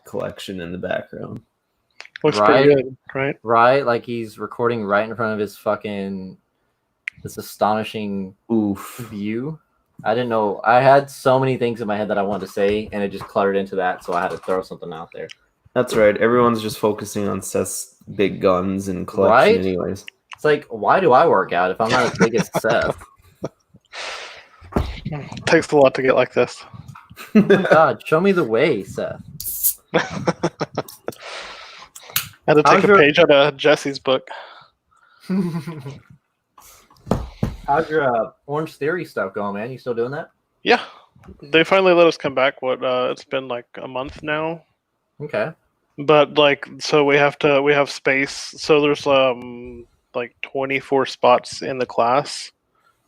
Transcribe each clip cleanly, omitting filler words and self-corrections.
collection in the background. Looks pretty good, right? Right, like he's recording right in front of his fucking this astonishing view. I didn't know. I had so many things in my head that I wanted to say, and it just cluttered into that, so I had to throw something out there. That's right. Everyone's just focusing on Seth's big guns and collection, anyways. It's like, why do I work out if I'm not as big as Seth? It takes a lot to get like this. Oh my God, show me the way, Seth. I had to take a page out of Jesse's book. How's your Orange Theory stuff going, man? You still doing that? Yeah, they finally let us come back. It's been like a month now. Okay. But like, so we have space. So there's like 24 spots in the class,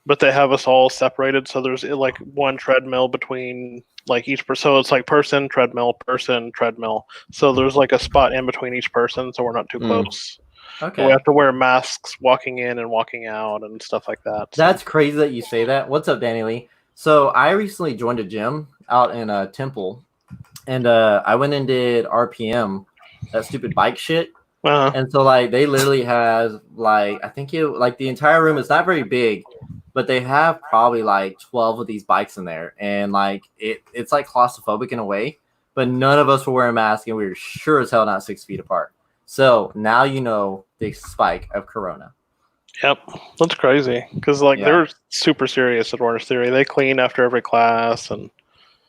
but they have us all separated. So there's like one treadmill between like each person. So it's like person, treadmill, person, treadmill. So there's like a spot in between each person, so we're not too close. Okay. We have to wear masks walking in and walking out and stuff like that. So. That's crazy that you say that. What's up, Danny Lee? So I recently joined a gym out in Temple, and I went and did RPM, that stupid bike shit. Uh-huh. And so like they literally have like I think the entire room is not very big, but they have probably like 12 of these bikes in there, and like it's like claustrophobic in a way. But none of us were wearing masks, and we were sure as hell not 6 feet apart. So now you know the spike of Corona. Yep, that's crazy because they're super serious at Orange Theory. They clean after every class, and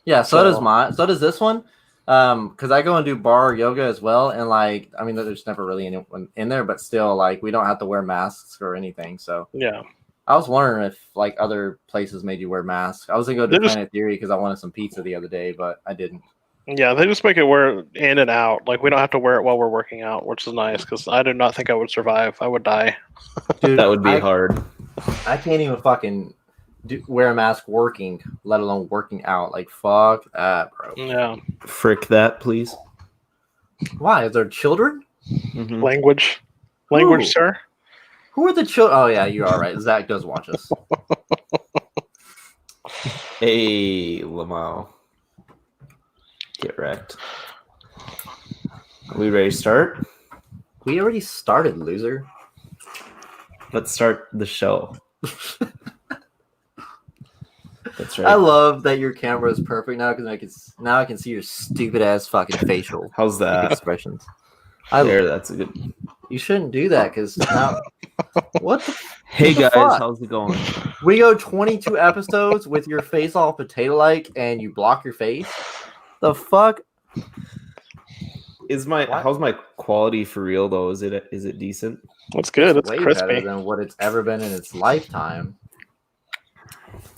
so does mine. So does this one. Because I go and do bar yoga as well, and like I mean, there's never really anyone in there, but still, like we don't have to wear masks or anything. So yeah, I was wondering if like other places made you wear masks. I was gonna go to Planet Theory because I wanted some pizza the other day, but I didn't. Yeah, they just make it wear in and out. Like we don't have to wear it while we're working out, which is nice because I do not think I would survive. I would die. Dude, that would be hard. I can't even fucking wear a mask working, let alone working out. Like fuck that, bro. Yeah. Frick that, please. Why? Is there children? Mm-hmm. Language, sir. Who are the children? Oh yeah, you are right. Zach does watch us. Hey, Lamau. Get wrecked. Are we ready to start? We already started, loser. Let's start the show. That's right. I love that your camera is perfect now because I can see your stupid ass fucking facial. How's that? Expressions. That's a good. You shouldn't do that because now. What? Hey guys, how's it going? We go 22 episodes with your face all potato-like, and you block your face. The fuck is how's my quality for real though? Is it decent? That's good. It's way crispy better than what it's ever been in its lifetime.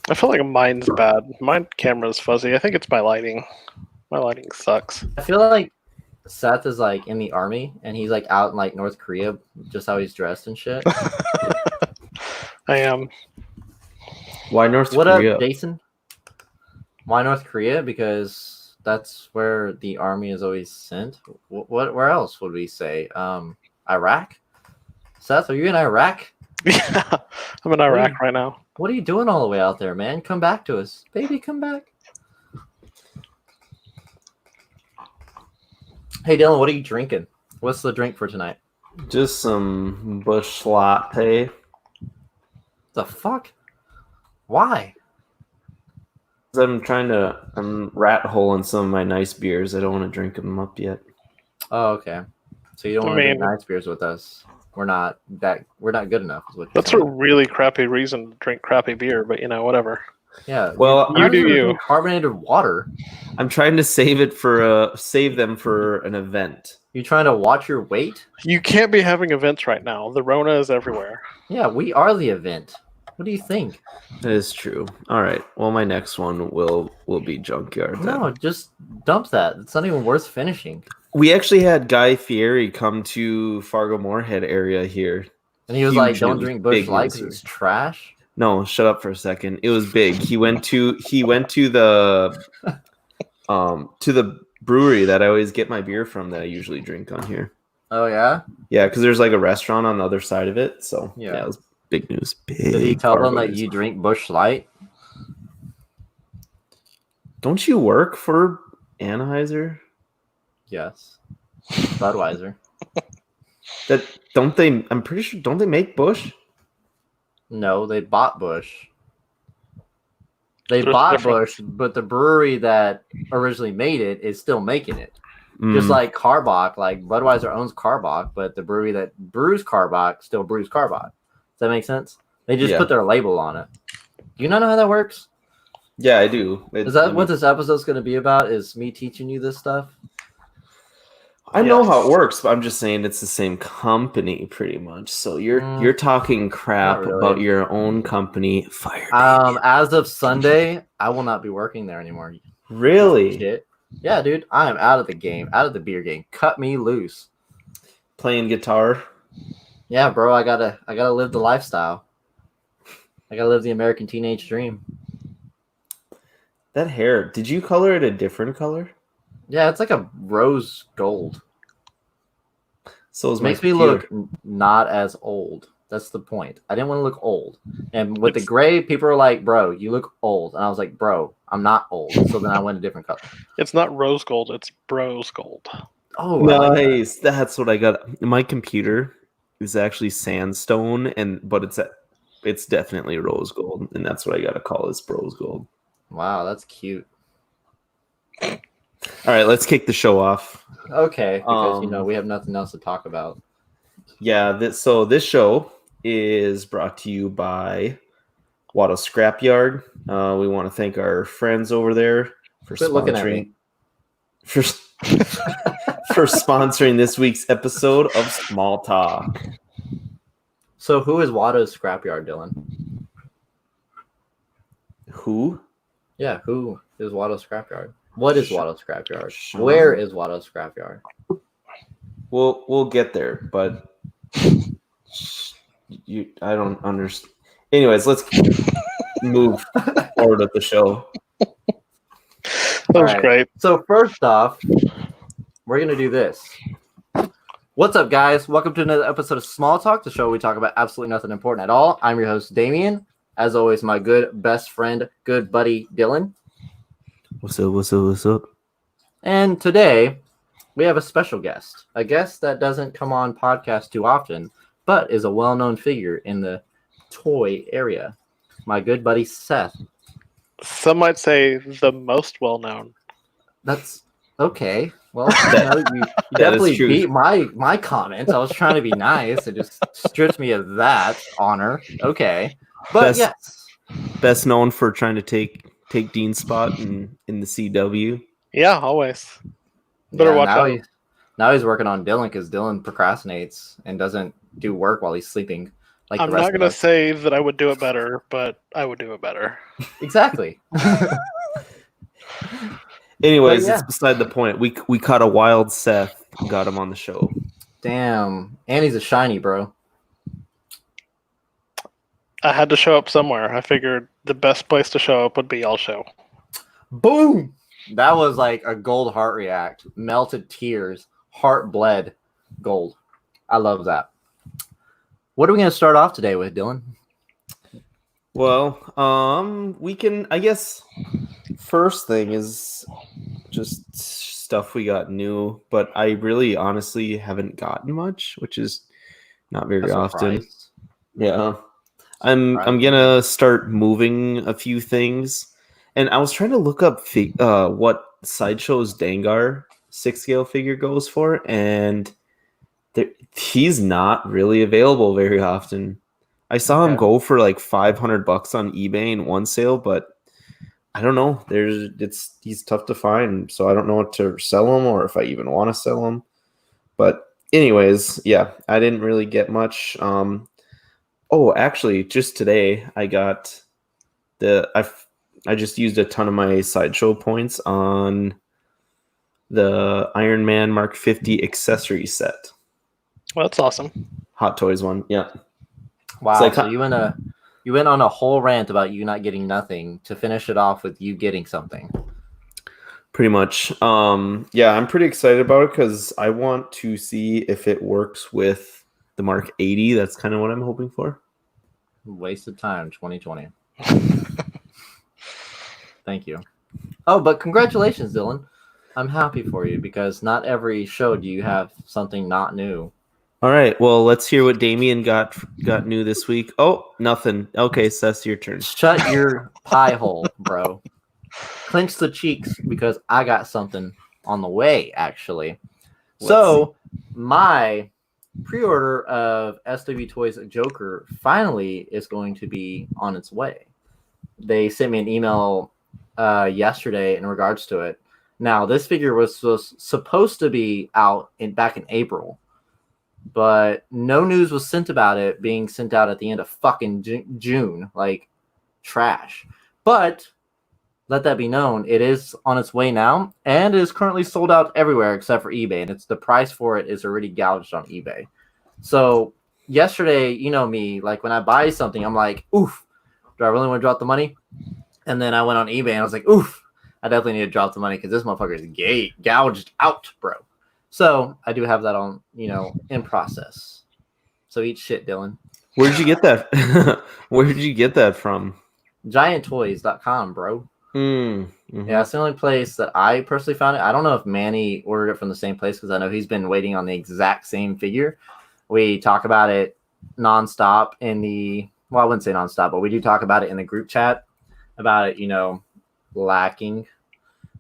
I feel like mine's bad. My camera's fuzzy. I think it's my lighting. My lighting sucks. I feel like Seth is like in the army and he's like out in like North Korea, just how he's dressed and shit. I am. Why North Korea? What up, Jason? Why North Korea? Because that's where the army is always sent. Where else would we say? Iraq? Seth, are you in Iraq? Yeah, I'm in Iraq right now. What are you doing all the way out there, man? Come back to us. Baby, come back. Hey, Dylan, what are you drinking? What's the drink for tonight? Just some Busch latte. The fuck? Why? I'm rat holing some of my nice beers. I don't want to drink them up yet. Oh, okay. So you don't want to drink nice beers with us. We're not good enough. That's a really crappy reason to drink crappy beer, but whatever. Yeah. Well, you do you. Carbonated water. I'm trying to save them for an event. You trying to watch your weight? You can't be having events right now. The Rona is everywhere. Yeah, we are the event. What do you think? That is true. All right. Well, my next one will be Junkyard. No, just dump that. It's not even worth finishing. We actually had Guy Fieri come to Fargo Moorhead area here. And he was like, don't drink Busch Light because it's trash. No, shut up for a second. It was big. He went to the brewery that I always get my beer from that I usually drink on here. Oh yeah? Yeah, because there's like a restaurant on the other side of it. So yeah, it was big news. Did he tell them that you drink Busch Light? Don't you work for Anheuser? Yes. Budweiser. That don't they? I'm pretty sure. Don't they make Bush? No, they bought Bush. They There's a bought difference. Bush, but the brewery that originally made it is still making it. Just Mm, like Karbach, like Budweiser owns Karbach, but the brewery that brews Karbach still brews Karbach. Does that make sense? They just Yeah. put their label on it. Do you not know how that works? yeah, I do. Is that what this episode's going to be about? Is me teaching you this stuff? I know how it Yes. works, but I'm just saying it's the same company, pretty much. So you're talking crap not really. about your own company. Fire. As of Sunday, I will not be working there anymore. Really? Shit. Yeah, dude, I am out of the game, out of the beer game. Cut me loose. Playing guitar. Yeah, bro, I gotta live the lifestyle. I gotta live the American teenage dream. That hair. Did you color it a different color? Yeah, it's like a rose gold. So is It my makes me computer. look not as old. That's the point. I didn't want to look old. And with the gray, people are like, bro, you look old. And I was like, bro, I'm not old. So then I went a different color. It's not rose gold, it's bros gold. Oh, I like that. Nice. That's what I got. My computer is actually sandstone, but it's definitely rose gold, and that's what I gotta call this rose gold. Wow, that's cute. All right, let's kick the show off. Okay, because Um, we have nothing else to talk about. Yeah, this show is brought to you by Watto Scrapyard. We want to thank our friends over there for Quit looking at me. for for sponsoring this week's episode of Smalltalk. So who is Watto's Scrapyard, Dylan? Who? Yeah, who is Watto's Scrapyard? What is Watto's Scrapyard? Sean? Where is Watto's Scrapyard? We'll get there, but I don't understand. Anyways, let's move forward with the show. That was Alright. great. So first off, we're gonna do this. What's up, guys? Welcome to another episode of Small Talk, the show where we talk about absolutely nothing important at all. I'm your host, Damien. As always, my good best friend, good buddy, Dylan. What's up? What's up? What's up? And today, we have a special guest. A guest that doesn't come on podcasts too often, but is a well-known figure in the toy area. My good buddy, Seth. Some might say the most well known. That's okay. Well, you That definitely is true. beat my comments. I was trying to be nice and just stripped me of that honor. Okay. But yes. Best known for trying to take Dean's spot in the CW. Yeah, always. Better watch now out. Now he's working on Dylan because Dylan procrastinates and doesn't do work while he's sleeping. Like I'm the rest not of going to us. say that I would do it better, but I would do it better. Exactly. Anyways, But yeah. it's beside the point. We caught a wild Seth, got him on the show. Damn. And he's a shiny, bro. I had to show up somewhere. I figured the best place to show up would be y'all show. Boom. That was like a gold heart react. Melted tears. Heart bled. Gold. I love that. What are we going to start off today with, Dylan? Well, we can, I guess, first thing is just stuff we got new, but I really honestly haven't gotten much, which is not very often. Yeah. I'm gonna start moving a few things, and I was trying to look up what Sideshow's Dengar 6-scale figure goes for, and he's not really available very often. I saw him go for like $500 on eBay in one sale, but I don't know. He's tough to find, so I don't know what to sell him or if I even want to sell him. But anyways, yeah, I didn't really get much. Oh, actually, just today I got I just used a ton of my Sideshow points on the Iron Man Mark 50 accessory set. Well, that's awesome. Hot Toys one, yeah. Wow, Like, so you went on a whole rant about you not getting nothing to finish it off with you getting something. Pretty much. Yeah, I'm pretty excited about it because I want to see if it works with the Mark 80. That's kind of what I'm hoping for. Waste of time, 2020. Thank you. Oh, but congratulations, Dylan. I'm happy for you because not every show do you have something not new. All right. Well, let's hear what Damien got new this week. Oh, nothing. Okay, Seth, your turn. Shut your pie hole, bro. Clench the cheeks because I got something on the way, actually. So, my pre-order of SW Toys Joker finally is going to be on its way. They sent me an email yesterday in regards to it. Now, this figure was supposed to be out back in April, but no news was sent about it being sent out at the end of fucking June, like trash. But let that be known, it is on its way now, and it is currently sold out everywhere except for eBay, and it's the price for it is already gouged on eBay. So yesterday, you know me, like when I buy something, I'm like, oof, do I really want to drop the money? And then I went on eBay and I was like, oof, I definitely need to drop the money because this motherfucker is gouged out, bro. So I do have that on, in process. So eat shit, Dylan. Where did you get that? Where did you get that from? GiantToys.com, bro. Mm-hmm. Yeah, it's the only place that I personally found it. I don't know if Manny ordered it from the same place because I know he's been waiting on the exact same figure. We talk about it nonstop I wouldn't say nonstop, but we do talk about it in the group chat about it, lacking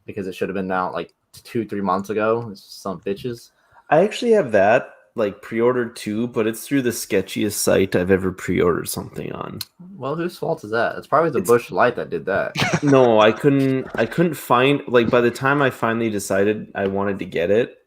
because it should have been out like 2-3 months ago. It's some bitches. I actually have that like pre-ordered too, but it's through the sketchiest site I've ever pre-ordered something on. Well, whose fault is that? It's probably the Bush Light that did that. No, I couldn't find, like, by the time I finally decided I wanted to get it,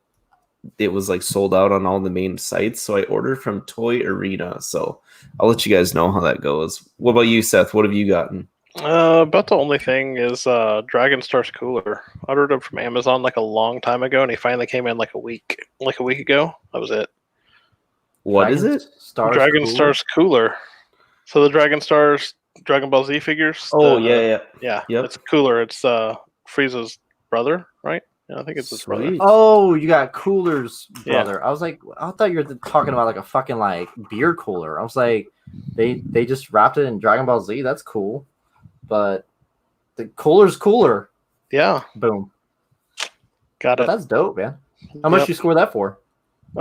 it was like sold out on all the main sites. So I ordered from Toy Arena. So I'll let you guys know how that goes. What about you, Seth? What have you gotten? About the only thing is Dragon Star's cooler. I ordered it from Amazon like a long time ago, and he finally came in like a week ago. That was it. What is it? Dragon Star's cooler. So the Dragon Star's Dragon Ball Z figures. Oh, yeah. Yep. It's cooler. It's Frieza's brother, right? Yeah, I think it's his brother. Oh, you got Cooler's brother. Yeah. I was like, I thought you were talking about like a fucking like beer cooler. I was like, they just wrapped it in Dragon Ball Z. That's cool, but the cooler's cooler. Yeah. Boom. Got it. That's dope, man. How much you score that for? I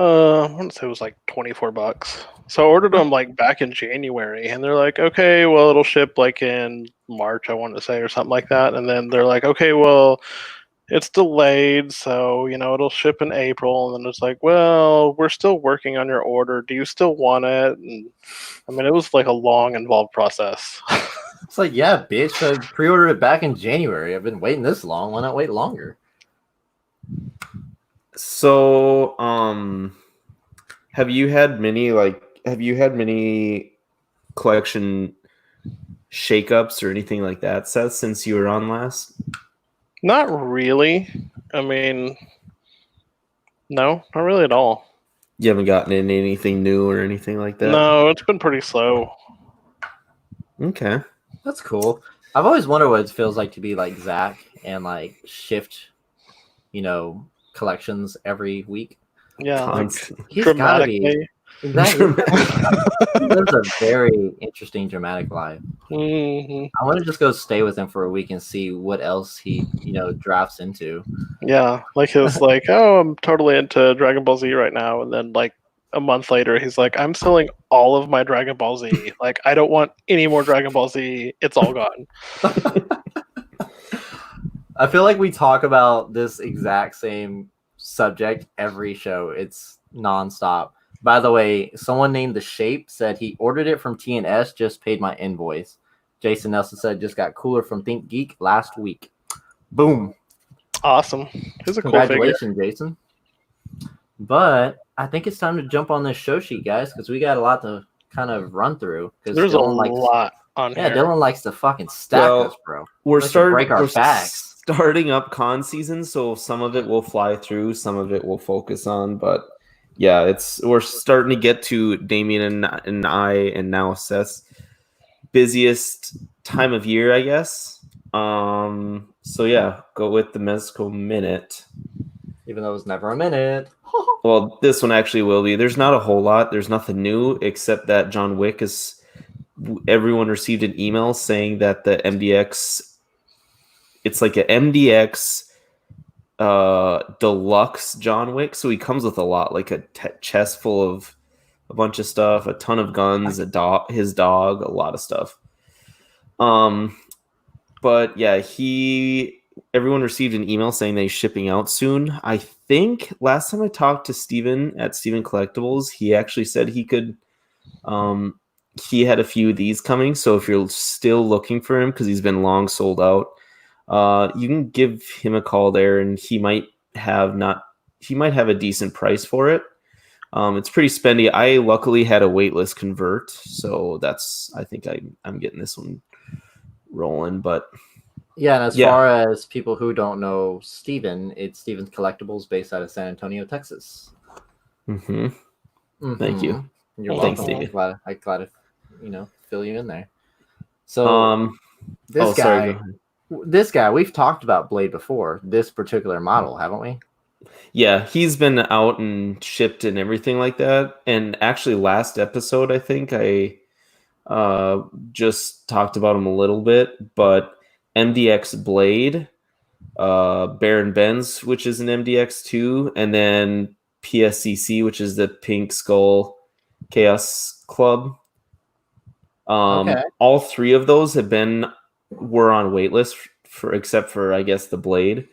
want to say it was like $24. So I ordered them like back in January, and they're like, okay, well, it'll ship like in March, I want to say, or something like that. And then they're like, okay, well, it's delayed, so it'll ship in April. And then it's like, well, we're still working on your order. Do you still want it? And I mean, it was like a long, involved process. It's like, yeah, bitch. I pre-ordered it back in January. I've been waiting this long. Why not wait longer? So, have you had many collection shakeups or anything like that, Seth, since you were on last? Not really. I mean, no, not really at all. You haven't gotten in anything new or anything like that? No, it's been pretty slow. Okay. That's cool. I've always wondered what it feels like to be like Zach and like shift, collections every week. Yeah, He's gotta be. Exactly. He lives a very interesting, dramatic life. Mm-hmm. I want to just go stay with him for a week and see what else he, drafts into. Yeah, like he was like, oh, I'm totally into Dragon Ball Z right now, and then like a month later, he's like, I'm selling all of my Dragon Ball Z. Like, I don't want any more Dragon Ball Z. It's all gone. I feel like we talk about this exact same subject every show. It's nonstop. By the way, someone named The Shape said he ordered it from TNS, just paid my invoice. Jason Nelson said just got cooler from Think Geek last week. Boom. Awesome. He's a Congratulations, cool figure. Jason. But I think it's time to jump on this show sheet, guys, because we got a lot to kind of run through. There's a lot on here. Yeah, Dylan likes to fucking stack us, bro. We're break our backs. Starting up con season, so some of it will fly through, some of it will focus on, but yeah, we're starting to get to Damien and I and now Seth's busiest time of year, I guess. So yeah, go with the Mezco Minute. Even though it was never a minute. Well, this one actually will be. There's not a whole lot. There's nothing new except that John Wick everyone received an email saying that the MDX, it's like a MDX deluxe John Wick, so he comes with a lot, like a chest full of a bunch of stuff, a ton of guns, a dog, his dog, a lot of stuff. But yeah, everyone received an email saying that he's shipping out soon. I think last time I talked to Steven at Steven Collectibles, he actually said he had a few of these coming. So if you're still looking for him, because he's been long sold out, you can give him a call there, and he might have a decent price for it. It's pretty spendy. I luckily had a waitlist convert, so I think I'm getting this one rolling. But yeah, and as far as people who don't know Steven, it's Steven's Collectibles based out of San Antonio, Texas. Thank you. You're Thanks, welcome. David. I'm glad to fill you in there. So this guy, we've talked about Blade before. This particular model, haven't we? Yeah, he's been out and shipped and everything like that. And actually, last episode, I think I just talked about him a little bit. But MDX Blade, Baron Benz, which is an MDX 2, and then PSCC, which is the Pink Skull Chaos Club. All three of those were on waitlist except for, I guess, the Blade,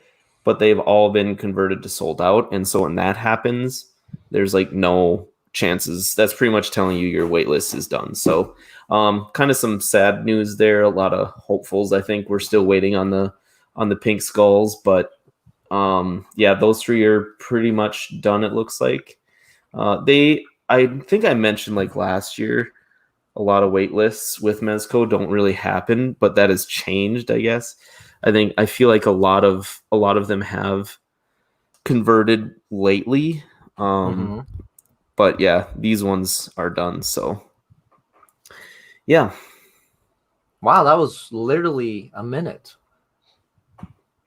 but they've all been converted to sold out. And so when that happens, there's like no chances. That's pretty much telling you your waitlist is done. So kind of some sad news there. A lot of hopefuls. I think we're still waiting on the Pink Skulls, but yeah, those three are pretty much done. It looks like I think I mentioned like last year, a lot of wait lists with Mezco don't really happen, but that has changed, I guess. I feel like a lot of them have converted lately. But yeah, these ones are done. So yeah. Wow, that was literally a minute.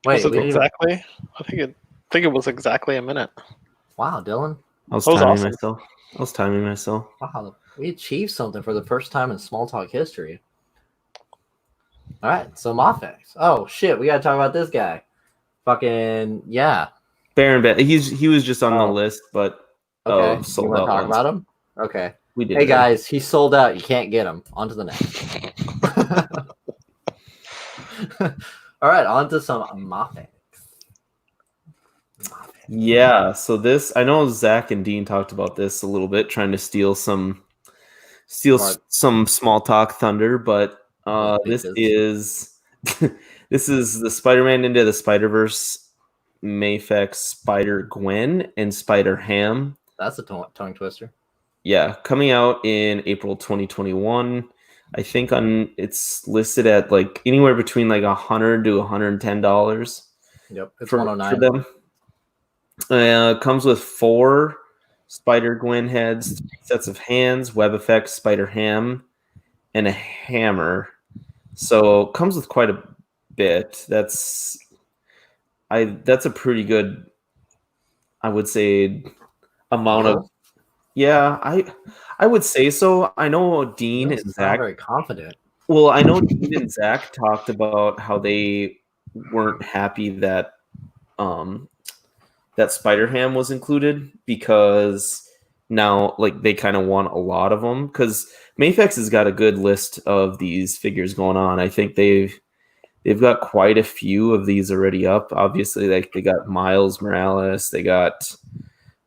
Wait, exactly? I think it was exactly a minute. Wow, Dylan. I was timing myself. Wow, we achieved something for the first time in Smalltalk history. All right, so Mofex. Oh shit, we gotta talk about this guy. Fucking yeah. Baron Ben. He was just on the list, but okay. Sold you want to talk about him? Okay. We did. Hey guys, he sold out. You can't get him. On to the next. All right, on to some Mofex. Yeah, so this, I know Zach and Dean talked about this a little bit, trying to steal some small talk thunder, but this is this is the Spider-Man Into the Spider-Verse Mafex Spider-Gwen and Spider-Ham. That's a tongue twister. Yeah, coming out in April 2021. I think it's listed at like anywhere between like $100 to $110. Yep, it's $109 for them. Comes with 4 Spider-Gwen heads, 3 sets of hands, web effects, Spider-Ham, and a hammer. So comes with quite a bit. That's a pretty good, I would say, amount of. Yeah, I would say so. I know Dean and Zach. Very confident. Well, I know Dean and Zach talked about how they weren't happy that that Spider-Ham was included, because now like they kind of want a lot of them, because Mafex has got a good list of these figures going on. I think they've got quite a few of these already up. Obviously, like they got Miles Morales, they got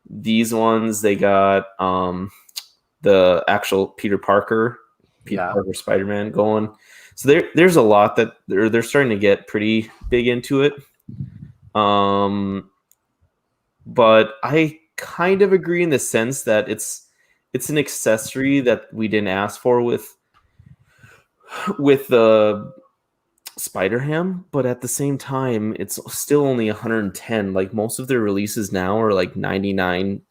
these ones, they got the actual Peter Parker Spider-Man going. So there's a lot that they're starting to get pretty big into it. But I kind of agree in the sense that it's an accessory that we didn't ask for with the Spider-Ham, but at the same time, it's still only 110. Like most of their releases now are like $99.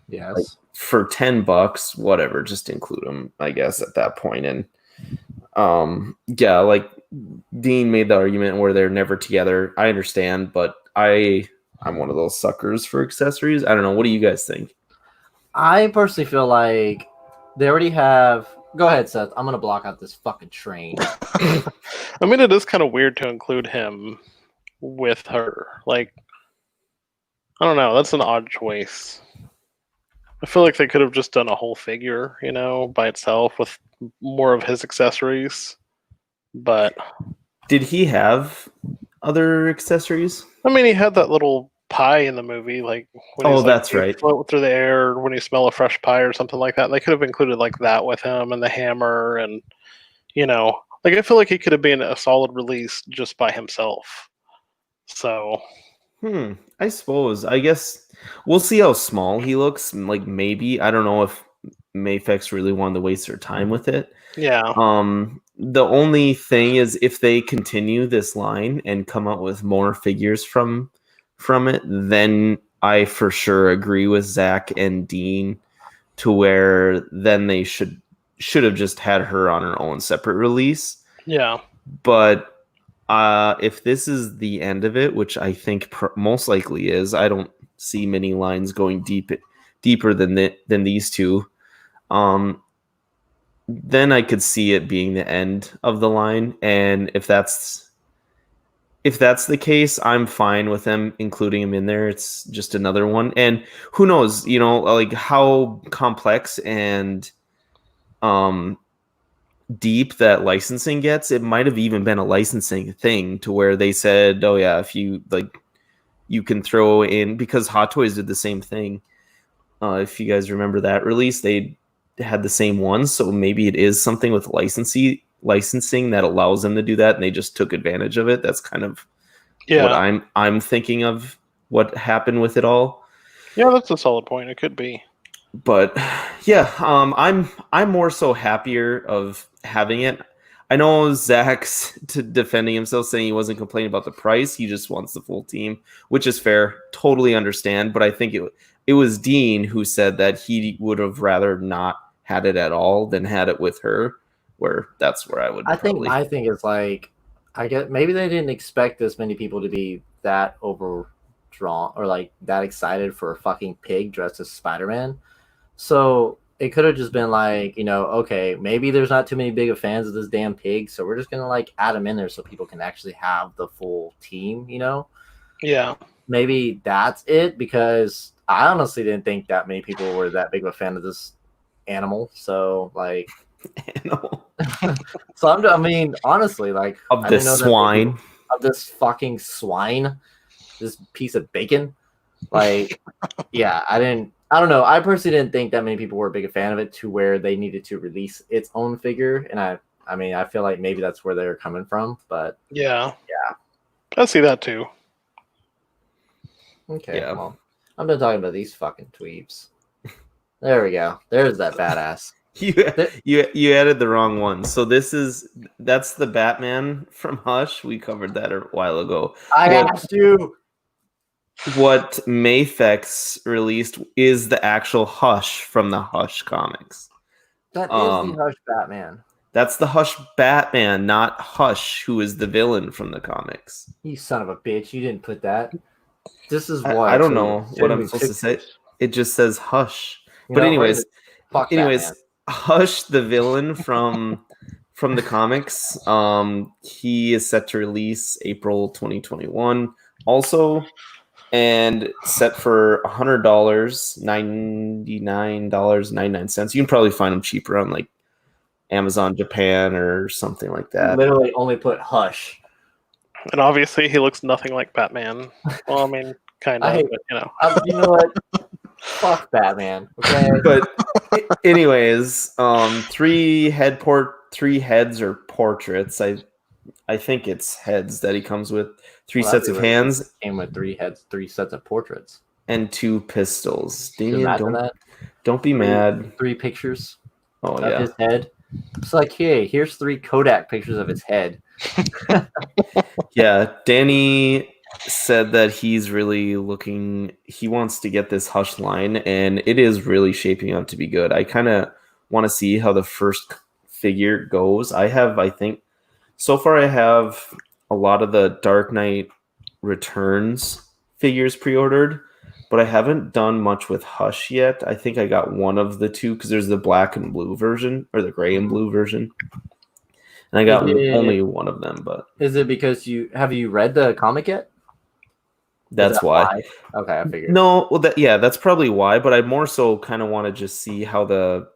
Yes. Like, for $10, whatever, just include them, I guess, at that point. And yeah, like Dean made the argument where they're never together. I understand, but I'm one of those suckers for accessories. I don't know. What do you guys think? I personally feel like they already have. Go ahead, Seth. I'm gonna block out this fucking train. I mean, it is kind of weird to include him with her. Like, I don't know. That's an odd choice. I feel like they could have just done a whole figure, by itself with more of his accessories. But Did he have other accessories? I mean, he had that little pie in the movie, like when Oh, he's like that's you right. float through the air when you smell a fresh pie or something like that. They could have included like that with him and the hammer, and like I feel like he could have been a solid release just by himself. So I suppose. I guess we'll see how small he looks. Like maybe I don't know if Mayfex really wanted to waste their time with it. yeah, The only thing is if they continue this line and come out with more figures from it, then I for sure agree with Zach and Dean to where then they should have just had her on her own separate release. yeah, But if this is the end of it, which I think most likely is, I don't see many lines going deeper than than these two. Then I could see it being the end of the line, and if that's the case, I'm fine with them including him in there. It's just another one, and who knows, like how complex and um deep that licensing gets. It might have even been a licensing thing to where they said, oh yeah, if you like, you can throw in, because Hot Toys did the same thing. If you guys remember that release, they had the same one, so maybe it is something with licensing that allows them to do that, and they just took advantage of it. That's kind of what yeah, I'm thinking of what happened with it all. yeah. That's a solid point. It could be. But yeah, I'm more so happier of having it. I know Zach's defending himself, saying he wasn't complaining about the price. He just wants the full team, which is fair. Totally understand. But I think it was Dean who said that he would have rather not had it at all than had it with her. Where that's where I would I probably. think it's like, I guess maybe they didn't expect this many people to be that overdrawn or like that excited for a fucking pig dressed as Spider-Man. So it could have just been like, okay, maybe there's not too many big fans of this damn pig, so we're just gonna like add him in there so people can actually have the full team. Yeah, Maybe that's it, because I honestly didn't think that many people were that big of a fan of this animal. So like, Animal. so I mean, honestly, like, Of I the didn't know that many swine. people, of this fucking swine, this piece of bacon. Like, yeah, I don't know. I personally didn't think that many people were a big fan of it to where they needed to release its own figure. And I mean, I feel like maybe that's where they're coming from. But yeah. yeah. I see that too. Okay, Yeah. well, I'm done talking about these fucking tweebs. There we go. There's that badass. You added the wrong one. So that's the Batman from Hush. We covered that a while ago. I asked you. What Mafex released is the actual Hush from the Hush comics. That is the Hush Batman. That's the Hush Batman, not Hush, who is the villain from the comics. You son of a bitch! You didn't put that. This is what I don't know what I'm supposed to say. It just says Hush. But anyways, Batman. Hush, the villain from the comics, he is set to release April 2021. Also, and set for $100, $99.99. You can probably find them cheaper on like Amazon Japan or something like that. Literally only put Hush. And obviously, he looks nothing like Batman. Well, I mean, kind of, but you know what? Fuck Batman. Okay. But anyways, three heads or portraits. I think it's heads that he comes with. Three sets of hands. Came with 3 heads, 3 sets of portraits, and 2 pistols. Damien, don't be mad. 3 pictures. Oh of his head. It's like, hey, here's 3 Kodak pictures of his head. Yeah, Danny said that he's really he wants to get this Hush line, and it is really shaping up to be good. I kind of want to see how the first figure goes. I think so far I have a lot of the Dark Knight Returns figures pre-ordered, but I haven't done much with Hush yet. I think I got one of the 2 because there's the black and blue version or the gray and blue version. And I got only one of them. But is it because you read the comic yet? That's that why. Okay, I figured. No, well, that's probably why. But I more so kind of want to just see how the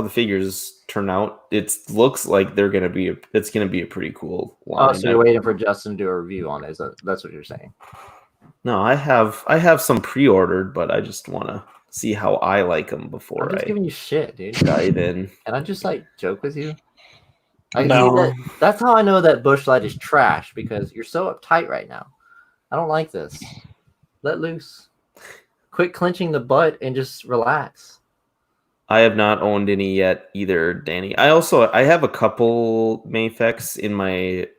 figures turn out. It looks like it's gonna be a pretty cool Oh, line. so you're waiting for Justin to do a review on it? That's what you're saying? No, I have some pre-ordered, but I just want to see how I like them I'm before just I giving you shit, dude. dive in. Can I just like joke with you? No. That's how I know that Bush Light is trash, because you're so uptight right now. I don't like this. Let loose. Quit clenching the butt and just relax. I have not owned any yet either, Danny. I have a couple Mayfex in my,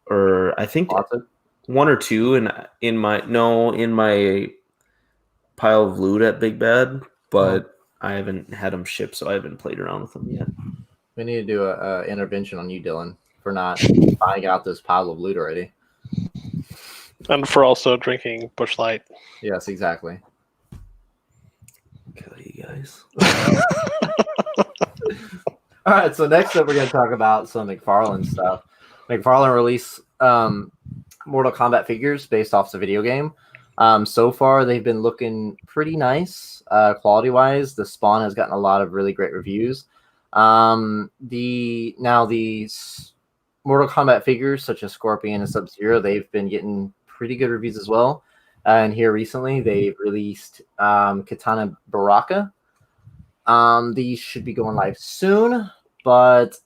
or I think Closet. one or two in my pile of loot at Big Bad, but I haven't had them shipped, so I haven't played around with them yet. We need to do a intervention on you, Dylan, for not buying out this pile of loot already. And for also drinking Bush Light. Yes, exactly. Kill you guys. All right, so next up, we're going to talk about some McFarlane stuff. McFarlane released Mortal Kombat figures based off the video game. So far, they've been looking pretty nice, quality-wise. The Spawn has gotten a lot of really great reviews. The Mortal Kombat figures, such as Scorpion and Sub-Zero, they've been getting pretty good reviews as well. And here recently, they released Katana Baraka. These should be going live soon, but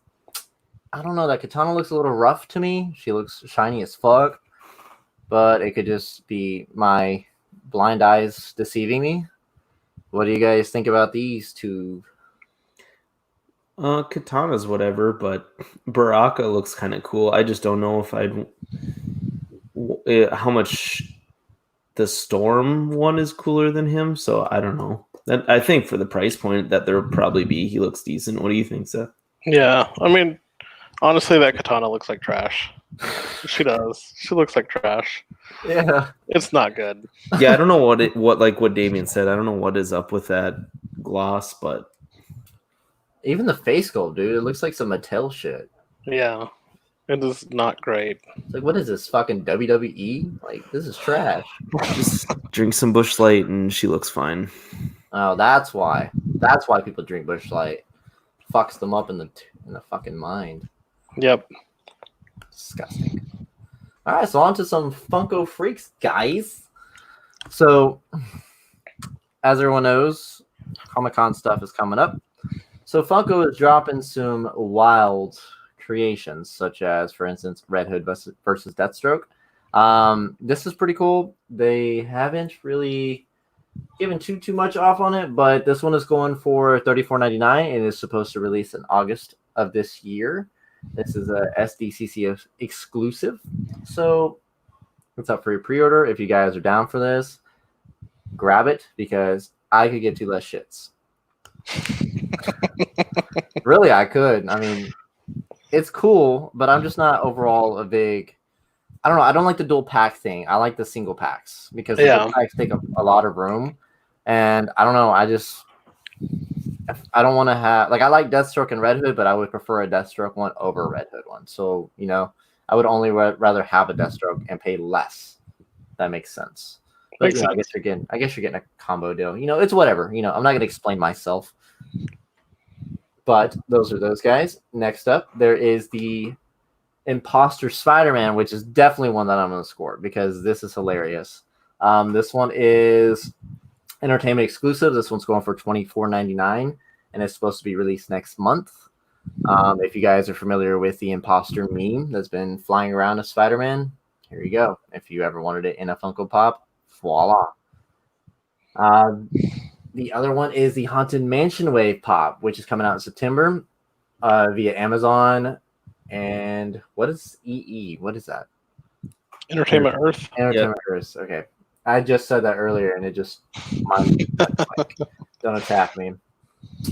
I don't know. That Katana looks a little rough to me. She looks shiny as fuck, but it could just be my blind eyes deceiving me. What do you guys think about these two? Katana's whatever, but Baraka looks kind of cool. I just don't know if how much the Storm one is cooler than him, so I don't know. I think for the price point that there'll probably be, he looks decent. What do you think, Seth? Yeah, I mean, honestly, that Katana looks like trash. She does. She looks like trash. Yeah, It's not good. Yeah, I don't know what Damien said. I don't know what is up with that gloss, but even the face sculpt, dude. It looks like some Mattel shit. Yeah, it is not great. It's like, what is this, fucking WWE? Like, this is trash. just drink some Bush Light and she looks fine. Oh, that's why. That's why people drink Bush Light. Fucks them up in the fucking mind. Yep. Disgusting. All right, so on to some Funko Freaks, guys. So, as everyone knows, Comic-Con stuff is coming up. So Funko is dropping some wild creations, such as, for instance, Red Hood versus Deathstroke. This is pretty cool. They haven't really given too much off on it, but this one is going for $34.99 and is supposed to release in August of this year. This is a SDCC exclusive, so it's up for your pre-order. If you guys are down for this, grab it, because I could get 2 less shits. Really, I could. I mean, it's cool, but I'm just not overall a big. I don't know. I don't like the dual pack thing. I like the single packs, because the dual packs take up a lot of room, and I don't know. I don't want to have, like, I like Deathstroke and Red Hood, but I would prefer a Deathstroke one over a Red Hood one. So, I would only rather have a Deathstroke and pay less. That makes sense. But I guess you're getting a combo deal. It's whatever. I'm not going to explain myself. But those are those guys. Next up, there is the Imposter Spider-Man, which is definitely one that I'm going to score, because this is hilarious. This one is entertainment exclusive. This one's going for $24.99, and it's supposed to be released next month. If you guys are familiar with the imposter meme that's been flying around of Spider-Man, here you go. If you ever wanted it in a Funko Pop, voila. The other one is the Haunted Mansion Wave Pop, which is coming out in September via Amazon. And what is EE? What is that? Entertainment Earth. Entertainment Earth. Okay. I just said that earlier, and it just don't attack me.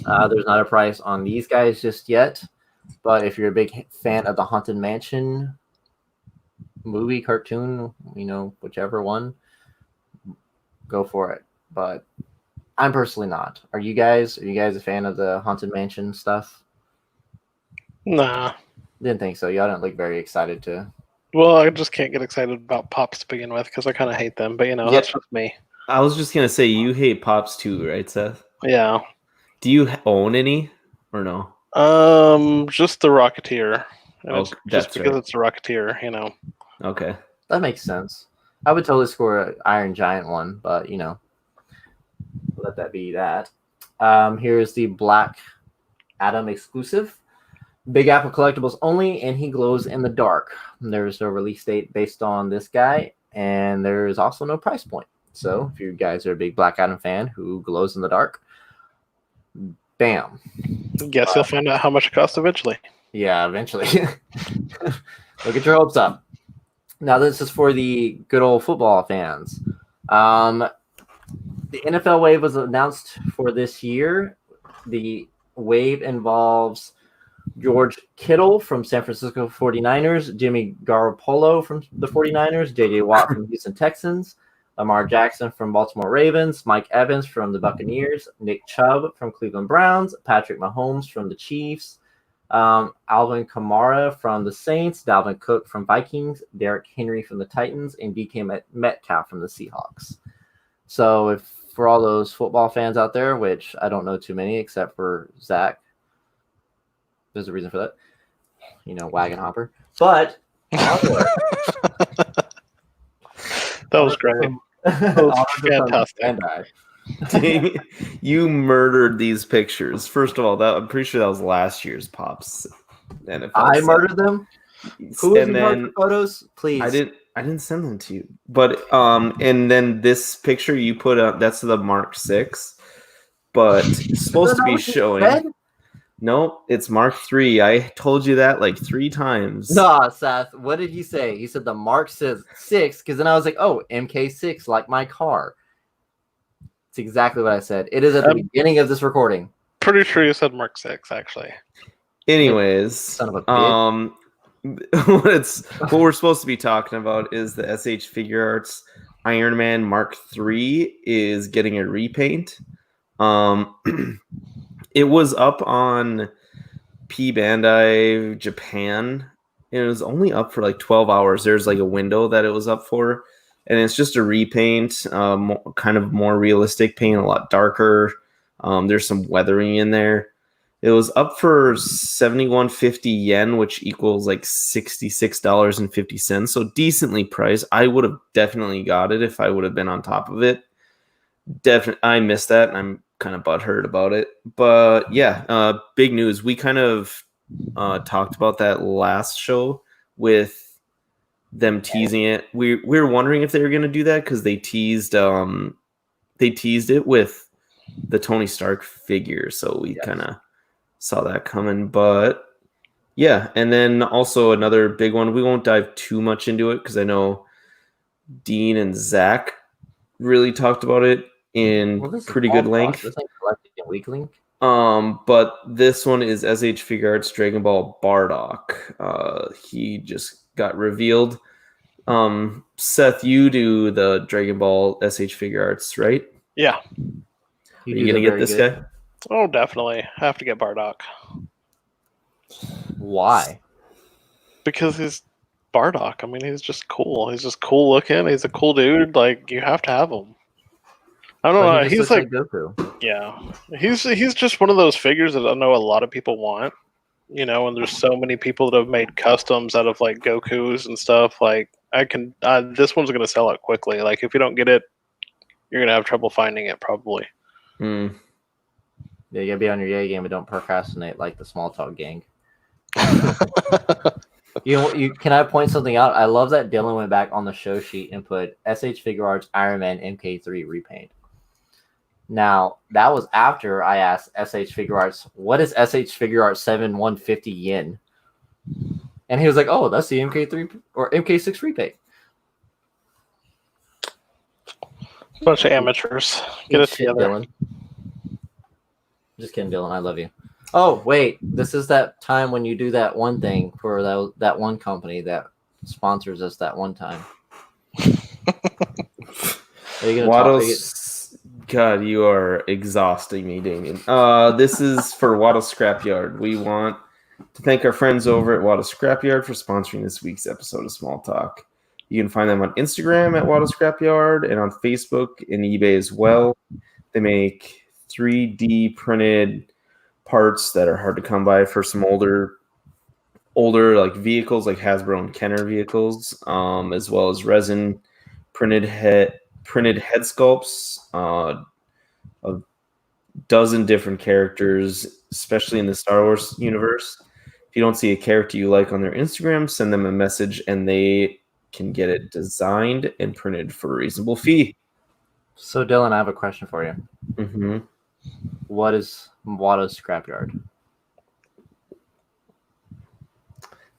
There's not a price on these guys just yet, but if you're a big fan of the Haunted Mansion movie, cartoon, whichever one, go for it. But I'm personally not. Are you guys a fan of the Haunted Mansion stuff? Nah. Didn't think so. Y'all didn't look very excited to Well, I just can't get excited about Pops to begin with because I kind of hate them. But that's just me. I was just gonna say you hate Pops too, right, Seth? Yeah. Do you own any or no? Just the Rocketeer, and Oh, it's just that's because right. it's a Rocketeer. Okay. That makes sense. I would totally score an Iron Giant one, but let that be that. Here's the Black Adam exclusive. Big Apple collectibles only, and he glows in the dark. There's no release date based on this guy, and there's also no price point. So if you guys are a big Black Adam fan who glows in the dark, bam. Guess you'll find out how much it costs eventually. Yeah, eventually. Look at your hopes up. Now this is for the good old football fans. The NFL wave was announced for this year. The wave involves George Kittle from San Francisco 49ers, Jimmy Garoppolo from the 49ers, J.J. Watt from Houston Texans, Lamar Jackson from Baltimore Ravens, Mike Evans from the Buccaneers, Nick Chubb from Cleveland Browns, Patrick Mahomes from the Chiefs, Alvin Kamara from the Saints, Dalvin Cook from Vikings, Derrick Henry from the Titans, and DK Metcalf from the Seahawks. So if for all those football fans out there, which I don't know too many except for Zach, there's a reason for that, wagon hopper. But That was great. That was fantastic. Dang, you murdered these pictures. First of all, I'm pretty sure that was last year's Pops NFL. I murdered them. Who is the photos? Please. I didn't send them to you. But and then this picture you put up, that's the Mark 6. But it's supposed to be showing. No, it's Mark 3. I told you that like 3 times. Nah, Seth. What did you say? You said the Mark 6, because then I was like, oh, MK6, like my car. It's exactly what I said. It is at the beginning of this recording. Pretty sure you said Mark 6, actually. Anyways, son of a bitch. What we're supposed to be talking about is the SH Figure Arts Iron Man Mark 3 is getting a repaint. It was up on P Bandai Japan, and it was only up for like 12 hours. There's like a window that it was up for, and it's just a repaint, kind of more realistic paint, a lot darker. There's some weathering in there. It was up for 71.50 yen, which equals like $66.50. So decently priced. I would have definitely got it if I would have been on top of it. Definitely, I missed that, and I'm kind of butthurt about it. But yeah, big news. We kind of talked about that last show with them teasing it. We were wondering if they were going to do that because they teased it with the Tony Stark figure, so we kind of saw that coming. But yeah, and then also another big one. We won't dive too much into it because I know Dean and Zach really talked about it in pretty good length. This ain't collecting a weak link. But this one is SH Figure Arts Dragon Ball Bardock. He just got revealed. Seth, you do the Dragon Ball SH Figure Arts, right? Yeah. Are you gonna get this guy? Oh, definitely. I have to get Bardock. Why? Because he's Bardock. I mean, he's just cool. He's just cool looking. He's a cool dude. Like, you have to have him. I don't know. He's like Goku. Yeah, he's just one of those figures that I know a lot of people want. And there's so many people that have made customs out of like Gokus and stuff. Like, this one's gonna sell out quickly. Like, if you don't get it, you're gonna have trouble finding it probably. Yeah, you gotta be on your yay game, but don't procrastinate like the Smalltalk gang. Can I point something out? I love that Dylan went back on the show sheet and put SH Figure Arts Iron Man MK3 repaint. Now, that was after I asked SH Figure Arts, what is SH Figure Arts 7150 yen? And he was like, oh, that's the MK3 or MK6 repaint. Bunch of amateurs. Get it together. Dylan. Just kidding, Dylan. I love you. Oh, wait. This is that time when you do that one thing for that one company that sponsors us that one time. Are you going to God, you are exhausting me, Damien. This is for Waddle Scrapyard. We want to thank our friends over at Wada Scrapyard for sponsoring this week's episode of Small Talk. You can find them on Instagram at Wada Scrapyard and on Facebook and eBay as well. They make 3D printed parts that are hard to come by for some older like vehicles, like Hasbro and Kenner vehicles, as well as resin printed head sculpts, a dozen different characters, especially in the Star Wars universe. If you don't see a character you like on their Instagram, send them a message and they can get it designed and printed for a reasonable fee. So, Dylan, I have a question for you. Mm-hmm. What is Wada's Scrapyard?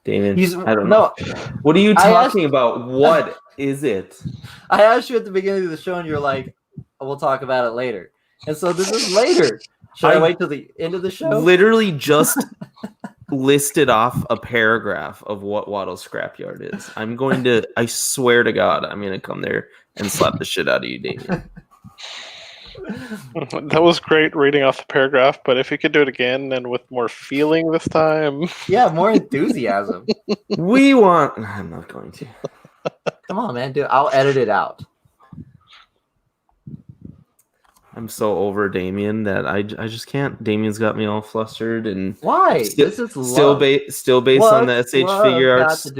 Damien, I don't know. What are you talking about? What is it? I asked you at the beginning of the show, and you're like, "We'll talk about it later." And so this is later. Should I wait till the end of the show? Literally just listed off a paragraph of what Waddle's Scrapyard is. I swear to God, I'm going to come there and slap the shit out of you, Damien. That was great reading off the paragraph, but if you could do it again and with more feeling this time. Yeah, more enthusiasm. I'm not going to. Come on, man. Dude, I'll edit it out. I'm so over Damien that I just can't. Damien's got me all flustered and why? This is still based on the SH figure arts.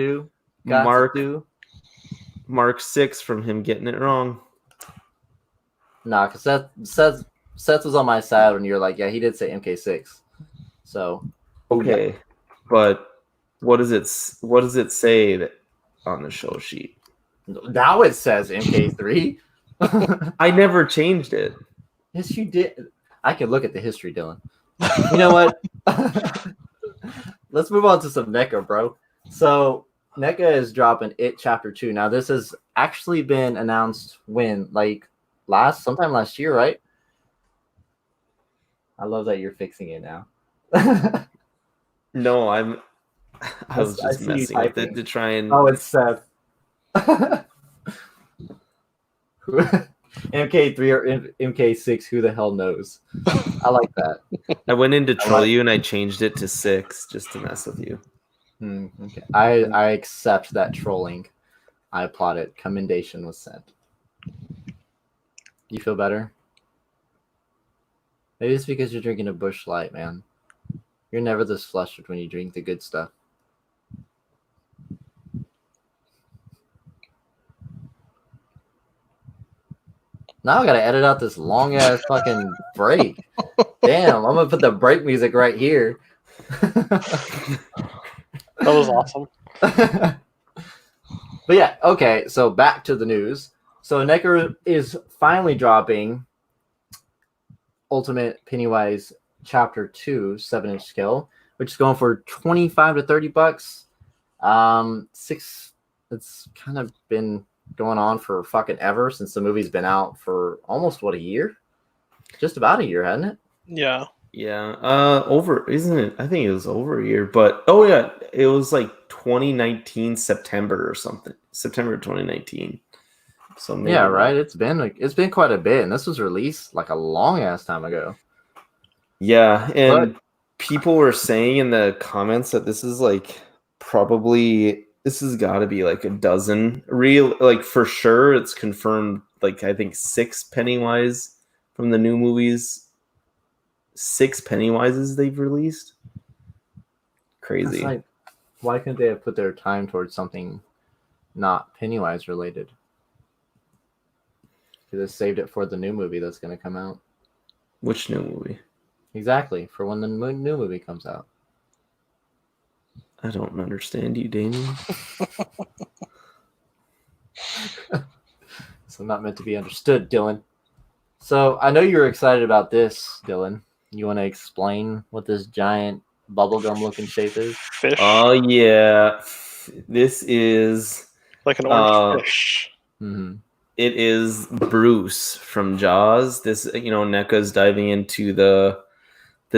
Mark 6 from him getting it wrong. Nah, because Seth was on my side when you're like, yeah, he did say MK6. So okay, yeah. But what does it say that on the show sheet? Now it says MK3. I never changed it. Yes, you did. I can look at the history, Dylan. You know what? Let's move on to some NECA, bro. So NECA is dropping It Chapter 2. Now this has actually been announced when, like, sometime last year, right? I love that you're fixing it now. No, I was just messing with it to try and. Oh, it's Seth. MK3 or MK6, who the hell knows? I like that. I went in to troll you and I changed it to 6 just to mess with you. Okay. I accept that trolling. I applaud it. Commendation was sent. You feel better? Maybe it's because you're drinking a Busch Light, man. You're never this flustered when you drink the good stuff. Now I gotta edit out this long ass fucking break. Damn, I'm gonna put the break music right here. That was awesome. But yeah, okay, so back to the news. So NECA is finally dropping Ultimate Pennywise Chapter 2 7-inch scale, which is going for $25 to $30. It's kind of been going on for fucking ever since the movie's been out for almost a year? Just about a year, hasn't it? Yeah. Yeah. Isn't it? I think it was over a year, but oh yeah, it was like 2019 September or something. September 2019. So maybe yeah, right. It's been quite a bit, and this was released like a long ass time ago. Yeah, and people were saying in the comments that this is like probably. This has got to be like a dozen real, like for sure. It's confirmed. Like I think 6 Pennywise from the new movies. 6 Pennywises they've released. Crazy. Like, why couldn't they have put their time towards something not Pennywise related? Because they saved it for the new movie that's going to come out. Which new movie? Exactly, for when the new movie comes out. I don't understand you, Damien. So not meant to be understood, Dylan. So I know you're excited about this, Dylan. You want to explain what this giant bubblegum looking shape is? Fish. Oh yeah, this is like an orange fish. Mm-hmm. It is Bruce from Jaws. This, NECA's diving into the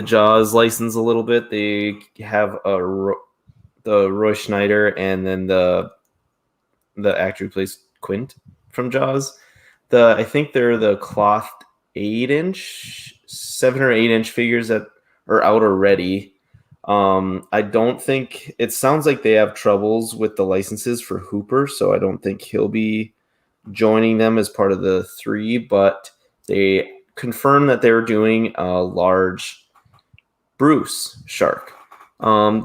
Jaws license a little bit. They have the Roy Schneider and then the actor who plays Quint from Jaws. I think they're the cloth 8-inch, 7 or 8-inch figures that are out already. I don't think it sounds like they have troubles with the licenses for Hooper, so I don't think he'll be joining them as part of the 3, but they confirmed that they were doing a large Bruce shark.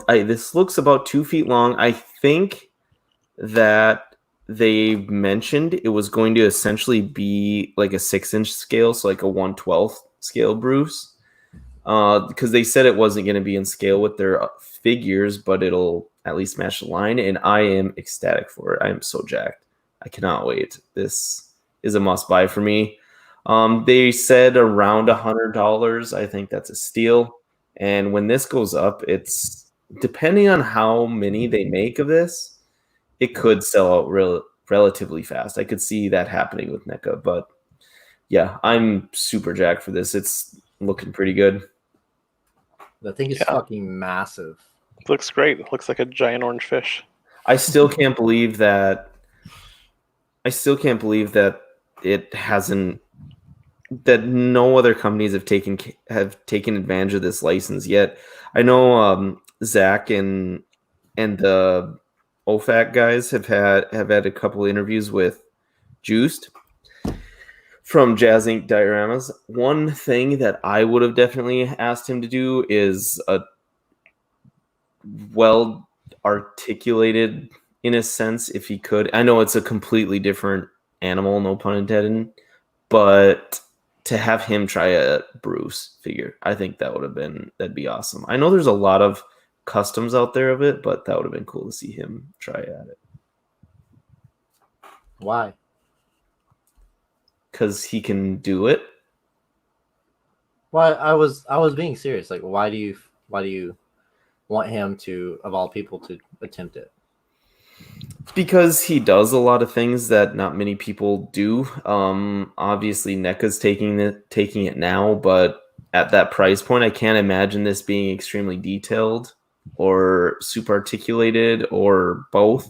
This looks about 2 feet long. I think that they mentioned it was going to essentially be like a 6-inch scale, so like a 1/12 scale Bruce. Because they said it wasn't going to be in scale with their figures, but it'll at least match the line, and I am ecstatic for it. I am so jacked. I cannot wait. This is a must buy for me. They said around $100. I think that's a steal. And when this goes up, it's depending on how many they make of this, it could sell out relatively fast. I could see that happening with NECA, but yeah, I'm super jacked for this. It's looking pretty good. The thing is Yeah. fucking massive. Looks great. It looks like a giant orange fish. I still can't believe that. I still can't believe that it hasn't. That no other companies have taken advantage of this license yet. I know Zach and the OFAC guys have had a couple interviews with Juiced from Jazz Inc. Dioramas. One thing that I would have definitely asked him to do is a well articulated, in a sense, if he could. I know it's a completely different animal, no pun intended, but to have him try a Bruce figure, I think that'd be awesome. I know there's a lot of customs out there of it, but that would have been cool to see him try at it. Why? Because he can do it. Well, I was being serious. Like, why do you want him to, of all people, to attempt it? Because he does a lot of things that not many people do. Obviously, NECA's taking it now, but at that price point, I can't imagine this being extremely detailed or super articulated or both.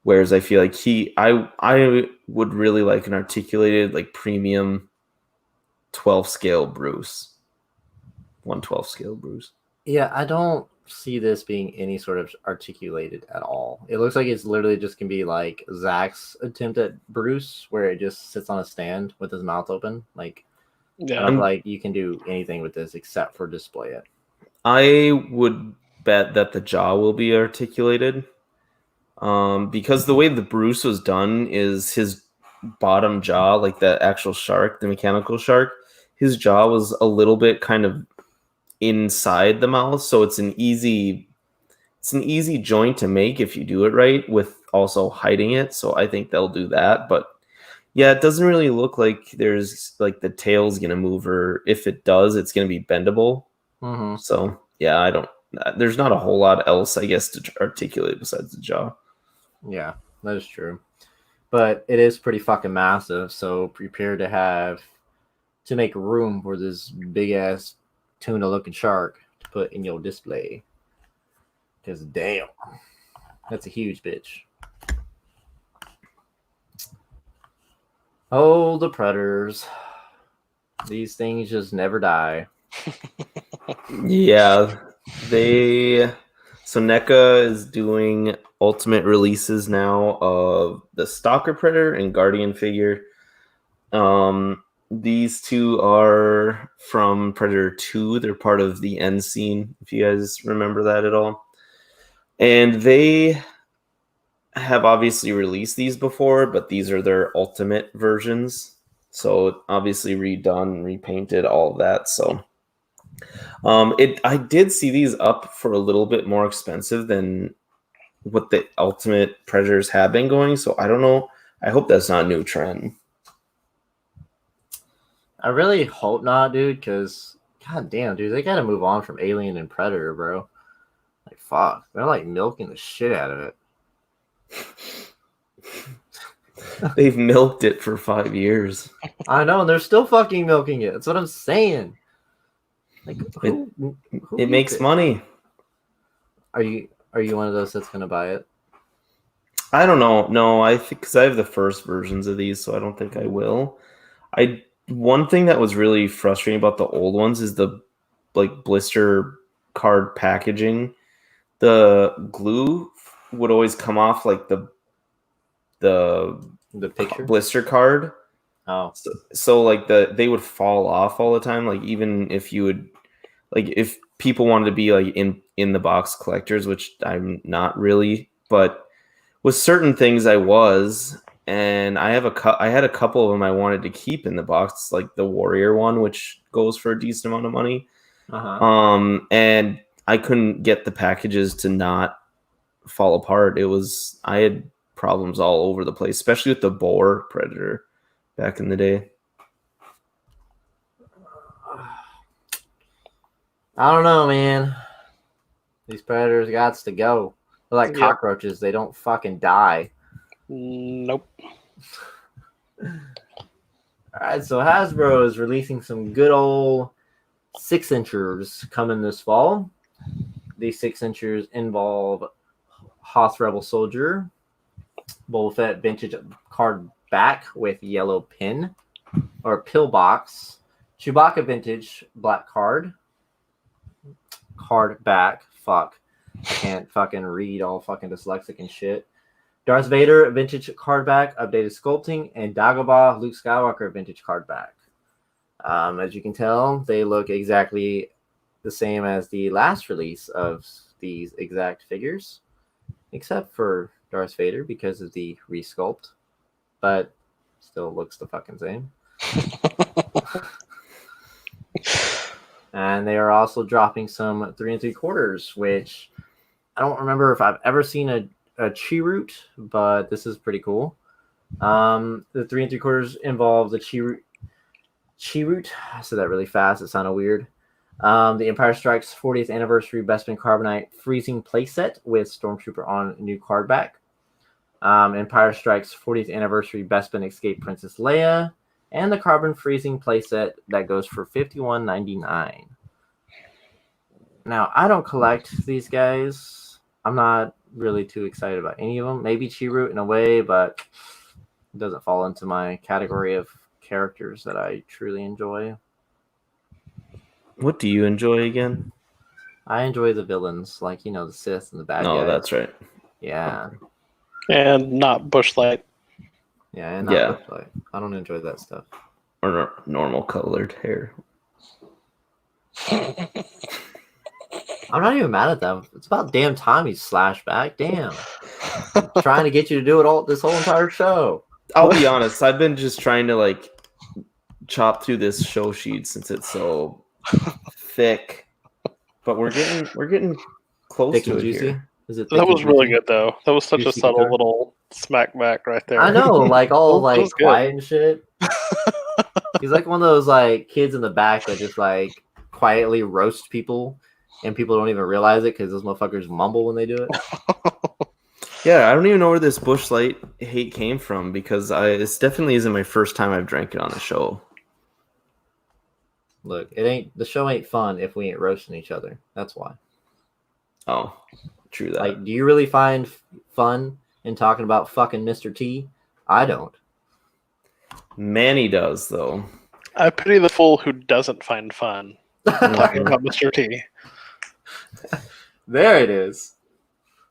Whereas I feel like I would really like an articulated, like premium 12 scale Bruce, 1/12 scale Bruce. Yeah, I don't see this being any sort of articulated at all. It looks like it's literally just gonna be like Zach's attempt at Bruce, where it just sits on a stand with his mouth open. Like, I don't like you can do anything with this except for display it. I would bet that the jaw will be articulated, because the way the Bruce was done is his bottom jaw, like the actual shark, the mechanical shark, his jaw was a little bit kind of inside the mouth, so it's an easy joint to make if you do it right, with also hiding it. So I think they'll do that. But yeah, it doesn't really look like there's like the tail's gonna move, or if it does, it's gonna be bendable. Mm-hmm. So yeah, there's not a whole lot else, I guess, to articulate besides the jaw. Yeah, that is true. But it is pretty fucking massive, so prepare to make room for this big ass tuna looking shark to put in your display. Because damn, that's a huge bitch. Oh, the predators. These things just never die. Yeah, so NECA is doing ultimate releases now of the Stalker Predator and Guardian figure. These two are from Predator 2. They're part of the end scene, if you guys remember that at all. And they have obviously released these before, but these are their ultimate versions. So obviously redone, repainted, all of that. So I did see these up for a little bit more expensive than what the ultimate Predators have been going. So I don't know. I hope that's not a new trend. I really hope not, dude, because god damn, dude, they gotta move on from Alien and Predator, bro. Like, fuck. They're like milking the shit out of it. They've milked it for 5 years. I know, and they're still fucking milking it. That's what I'm saying. Like, who it makes money. Are you one of those that's gonna buy it? I don't know. No, I think because I have the first versions of these, so I don't think I will. One thing that was really frustrating about the old ones is the like blister card packaging, the glue would always come off like the picture. blister card. Oh, So like they would fall off all the time. Like even if you would, like if people wanted to be like in the box collectors, which I'm not really, but with certain things I was, and I had a couple of them I wanted to keep in the box, like the Warrior one, which goes for a decent amount of money. And I couldn't get the packages to not fall apart. I had problems all over the place, especially with the Boar Predator back in the day. I don't know, man. These predators gots to go. They're like Yep. cockroaches. They don't fucking die. Nope. All right, so Hasbro is releasing some good old 6-inchers coming this fall. These 6-inchers involve Hoth Rebel Soldier, Boba Fett vintage card back with yellow pin or pillbox, Chewbacca vintage black card back. Fuck, I can't fucking read, all fucking dyslexic and shit. Darth Vader vintage card back, updated sculpting, and Dagobah Luke Skywalker vintage card back. As you can tell, they look exactly the same as the last release of these exact figures, except for Darth Vader because of the resculpt, but still looks the fucking same. And they are also dropping some 3 3/4, which I don't remember if I've ever seen a Chi-Root, but this is pretty cool. The 3 3/4 involve the Chi-Root. I said that really fast. It sounded weird. The Empire Strikes 40th Anniversary Bespin Carbonite Freezing playset with Stormtrooper on new card back. Empire Strikes 40th Anniversary Bespin Escape Princess Leia, and the Carbon Freezing playset that goes for $51.99. Now, I don't collect these guys. I'm not really too excited about any of them. Maybe Chi-Root in a way, but it doesn't fall into my category of characters that I truly enjoy. What do you enjoy again? I enjoy the villains, like, the Sith and the bad guys. That's right. Yeah. And not Bushlight. Yeah, and not Bushlight. I don't enjoy that stuff. Or normal colored hair. I'm not even mad at them. It's about damn time you slash back. Damn. I'm trying to get you to do it this whole entire show. I'll be honest, I've been just trying to like chop through this show sheet since it's so thick. But we're getting close Thick to and it juicy. here. Is it? That was really good though. That was such a subtle little smack back right there. I know, like all like good. quiet and shit. He's like one of those like kids in the back that just like quietly roast people, and people don't even realize it because those motherfuckers mumble when they do it. Yeah, I don't even know where this Bushlight hate came from because this definitely isn't my first time I've drank it on the show. Look, the show ain't fun if we ain't roasting each other. That's why. Oh, true that. Like, do you really find fun in talking about fucking Mr. T? I don't. Manny does, though. I pity the fool who doesn't find fun talking about Mr. T. There it is.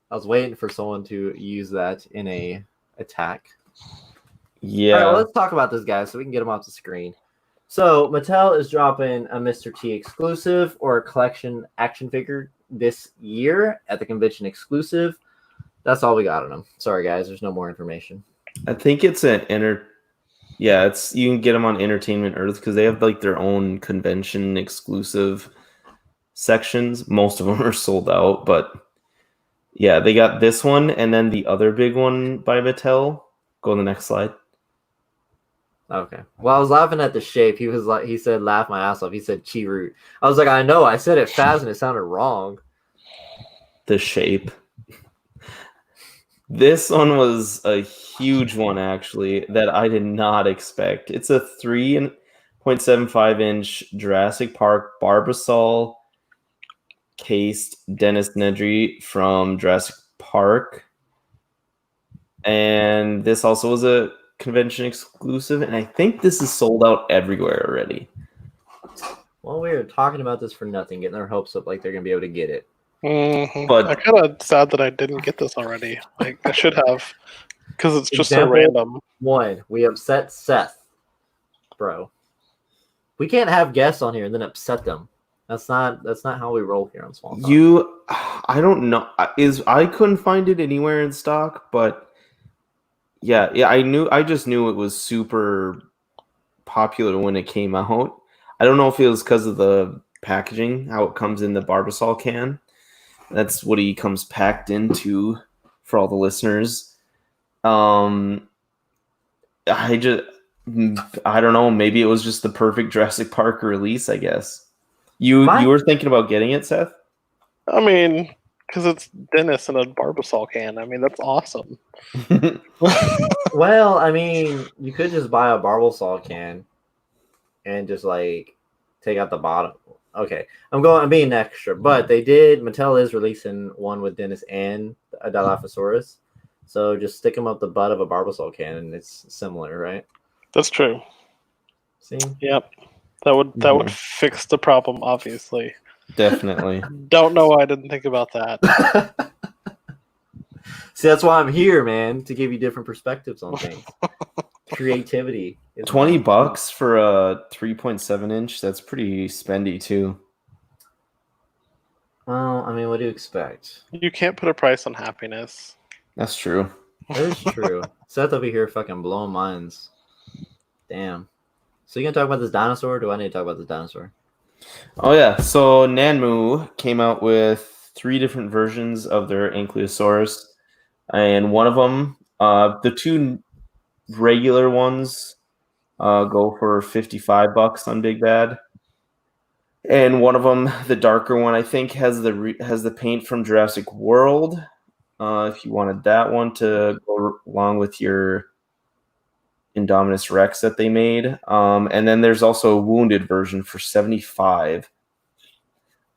I was waiting for someone to use that in a attack. Yeah. All right, well, let's talk about this guy so we can get him off the screen. So Mattel is dropping a Mr. T exclusive or a collection action figure this year at the convention exclusive. That's all we got on them. Sorry, guys. There's no more information. I think it's you can get them on Entertainment Earth because they have like their own convention exclusive sections. Most of them are sold out, but yeah, they got this one and then the other big one by Mattel. Go on the next slide. Okay. Well, I was laughing at the shape. He said, laugh my ass off. He said Chi-Root. I was like, I know. I said it fast and it sounded wrong. The shape. This one was a huge one, actually, that I did not expect. It's a 3.75-inch Jurassic Park Barbasol cased Dennis Nedry from Jurassic Park. And this also was a convention exclusive, and I think this is sold out everywhere already. Well, we were talking about this for nothing, getting their hopes up like they're gonna be able to get it. But I'm kind of sad that I didn't get this already. Like I should have, because it's just so Example random. 1, we upset Seth, bro. We can't have guests on here and then upset them. That's not how we roll here on Smalltalk. I don't know. I couldn't find it anywhere in stock, but yeah, I just knew it was super popular when it came out. I don't know if it was because of the packaging, how it comes in the Barbasol can. That's what he comes packed into for all the listeners. I don't know. Maybe it was just the perfect Jurassic Park release. I guess you were thinking about getting it, Seth. I mean, because it's Dennis in a Barbasol can. I mean, that's awesome. Well, I mean, you could just buy a Barbasol can and just like take out the bottom. Okay, I'm being extra, but Mattel is releasing one with Dennis and a Dilophosaurus. So just stick them up the butt of a Barbasol can, and it's similar, right? That's true. See? Yep. That would fix the problem, obviously. Definitely. Don't know why I didn't think about that. See, that's why I'm here, man, to give you different perspectives on things. Creativity. $20 for a 3.7 inch. That's pretty spendy too. Well, I mean, what do you expect? You can't put a price on happiness. That's true. That is true. Seth over here fucking blowing minds. Damn. So you gonna talk about this dinosaur? Or do I need to talk about this dinosaur? Oh yeah. So Nanmu came out with 3 different versions of their Ankylosaurus, and one of them, the 2 regular ones, go for $55 on Big Bad, and one of them, the darker one, I think has the paint from Jurassic World. If you wanted that one to go along with your Indominus Rex that they made. And then there's also a wounded version for $75.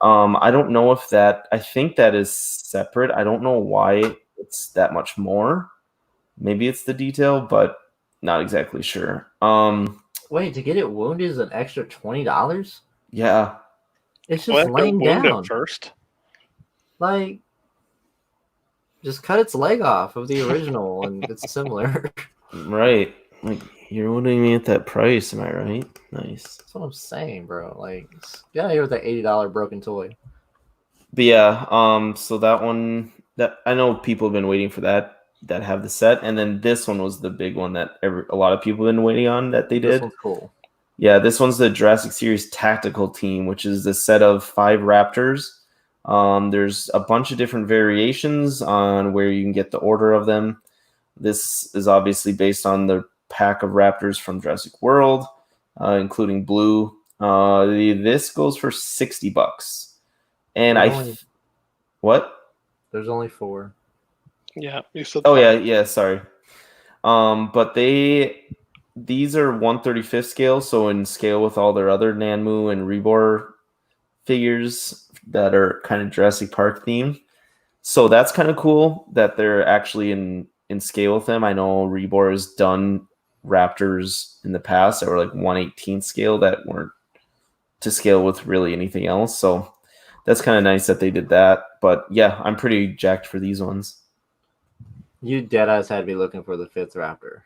I don't know if I think that is separate. I don't know why it's that much more. Maybe it's the detail, but not exactly sure. Wait, to get it wounded is an extra $20? Yeah. It's just laying down. First. Like, just cut its leg off of the original, and it's similar. Right. Like, you're wounding me at that price, am I right? Nice. That's what I'm saying, bro. Like, get out of here with that $80 broken toy. But yeah, so that one, that I know people have been waiting for that have the set, and then this one was the big one that a lot of people have been waiting on that they did. This one's cool. Yeah, this one's the Jurassic Series Tactical Team, which is the set of 5 Raptors. There's a bunch of different variations on where you can get the order of them. This is obviously based on the pack of Raptors from Jurassic World, including blue. This goes for $60, and what? There's only 4. Yeah, you said. Oh yeah, sorry. But these are 1/35 scale, so in scale with all their other Nanmu and Rebor figures that are kind of Jurassic Park themed. So that's kind of cool that they're actually in scale with them. I know Rebor has done Raptors in the past that were like 1/18 scale that weren't to scale with really anything else. So that's kind of nice that they did that. But yeah, I'm pretty jacked for these ones. You deadass had to be looking for the 5th Raptor.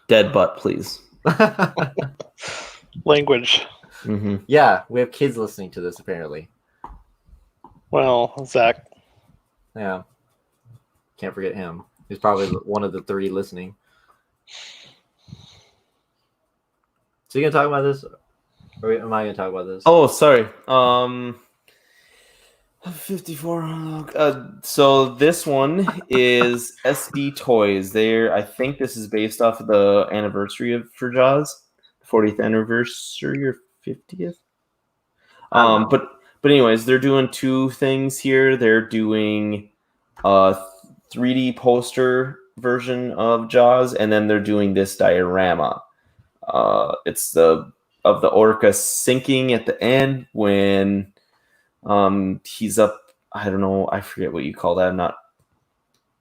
Dead butt, please. Language. Mm-hmm. Yeah, we have kids listening to this apparently. Well, Zach. Yeah. Can't forget him. He's probably one of the 30 listening. So you gonna talk about this? Or am I gonna talk about this? Oh, sorry. 54. So this one is SD Toys. I think this is based off of the anniversary for Jaws, 40th anniversary or 50th. But anyways, they're doing 2 things here. They're doing a 3D poster version of Jaws, and then they're doing this diorama. It's of the orca sinking at the end when he's up. I don't know. I forget what you call that. I'm not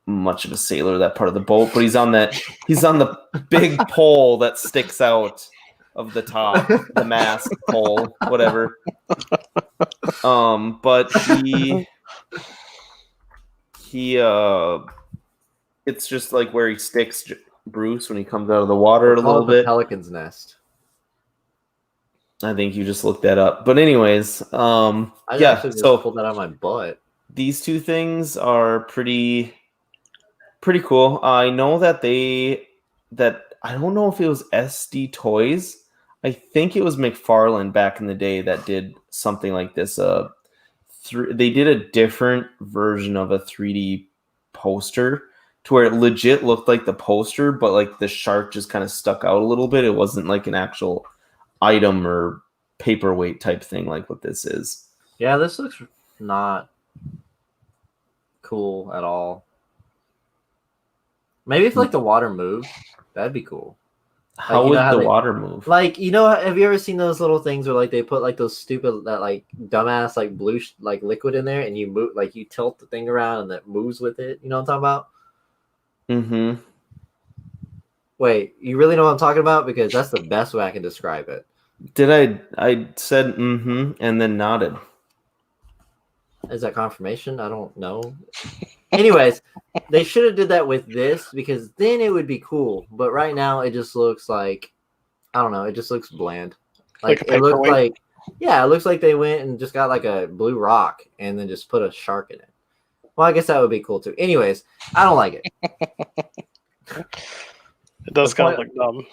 much of a sailor, that part of the boat, but he's on the big pole that sticks out. of the top, the mast pole, whatever. But he it's just like where he sticks Bruce when he comes out of the water a Call little it the bit. Pelican's nest. I think you just looked that up. But anyways, I yeah. actually just So pulled that out of my butt. these two things are pretty cool. I know that I don't know if it was SD Toys. I think it was McFarlane back in the day that did something like this. They did a different version of a 3D poster to where it legit looked like the poster, but like the shark just kind of stuck out a little bit. It wasn't like an actual item or paperweight type thing like what this is. Yeah, this looks not cool at all. Maybe if like the water moved, that'd be cool. How you know would how the they- water move? Like, you know, have you ever seen those little things where like they put like those stupid that like dumbass like blue like liquid in there, and you move like you tilt the thing around and it moves with it? You know what I'm talking about? Mm-hmm. Wait, you really know what I'm talking about? Because that's the best way I can describe it. Did I said mm-hmm and then nodded. Is that confirmation? I don't know. Anyways, they should have did that with this because then it would be cool. But right now it just looks like, I don't know, it just looks bland. Like a it looks paperweight? like, yeah, it looks like they went and just got like a blue rock and then just put a shark in it. Well, I guess that would be cool too. Anyways, I don't like it. It does The kind of point- look dumb.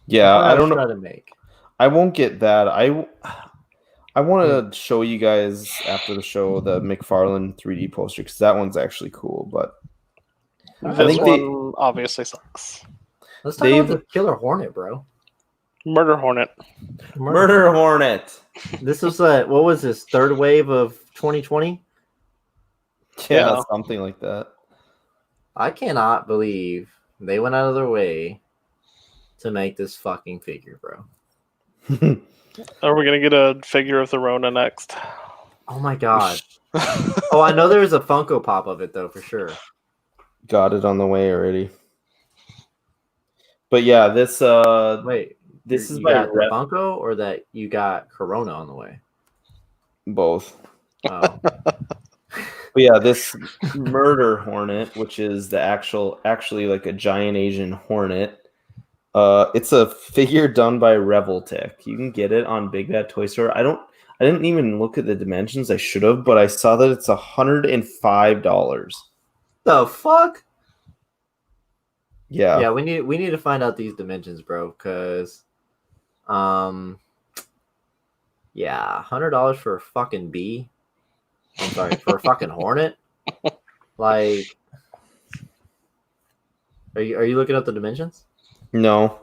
Yeah, That's what I don't was know. trying to make. I won't get that. I want to show you guys after the show the McFarlane 3D poster because that one's actually cool. But I This think one obviously sucks. Let's talk about they've- the Killer Hornet, bro. Murder Hornet. Murder Hornet. This was what was this third wave of 2020? Yeah, Yeah. something like that. I cannot believe they went out of their way to make this fucking figure, bro. Are we gonna get a figure of the Rona next? Oh my god. Oh, I know there was a Funko Pop of it though, for sure. Got it on the way already. But yeah, this Wait, this is you by got the Rep Funko or that you got Corona on the way? both. Oh, But yeah, this Murder Hornet, which is the actually like a giant Asian hornet. It's a figure done by Revoltech. You can get it on Big Bad Toy Store. I didn't even look at the dimensions. I should have, but I saw that it's $105. the fuck? Yeah. Yeah, we need to find out these dimensions, bro. Cause, yeah, $100 for a fucking bee. I'm sorry, for a fucking hornet. Like, are you looking up the dimensions? No,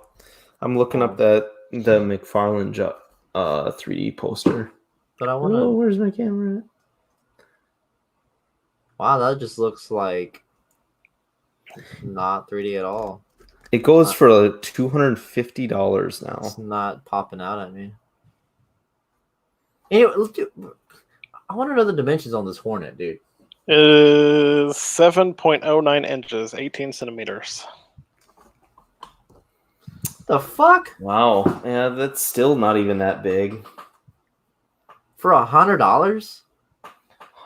I'm looking up the McFarlane 3D poster. But I want to. Oh, where's my camera? Wow, that just looks like not 3D at all. It goes for like $250 now. It's not popping out at me. Anyway, I want to know the dimensions on this hornet, dude. It is 7.09 inches, 18 centimeters. The fuck? Wow, yeah, that's still not even that big. For $100?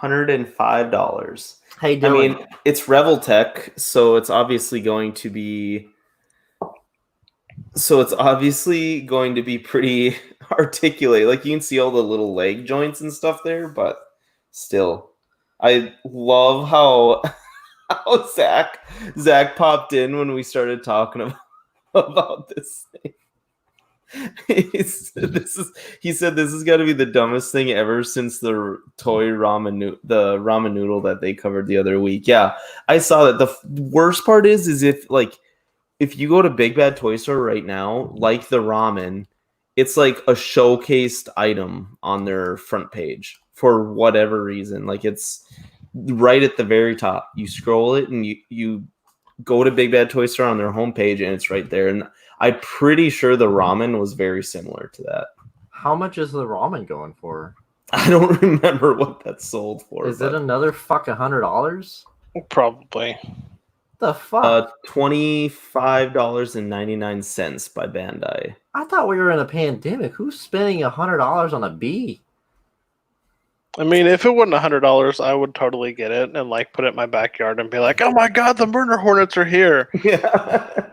$105. Hey, I Dylan. mean, it's Revoltech, so it's obviously going to be. So it's obviously going to be pretty articulate. Like you can see all the little leg joints and stuff there, but still, I love how Zach popped in when we started talking about this thing. He said this has got to be the dumbest thing ever since the toy ramen noodle that they covered the other week. Yeah, I saw that. The worst part is if you go to Big Bad Toy Store right now, like the ramen, it's like a showcased item on their front page for whatever reason. Like it's right at the very top. You scroll it and you go to Big Bad Toy Store on their homepage and it's right there. And I'm pretty sure the ramen was very similar to that. How much is the ramen going for? I don't remember what that sold for. Is it another fucking $100? Probably. The fuck? $25.99 by Bandai. I thought we were in a pandemic. Who's spending $100 on a bee? I mean, if it wasn't $100, I would totally get it and like put it in my backyard and be like, "Oh my god, the murder hornets are here!" Yeah.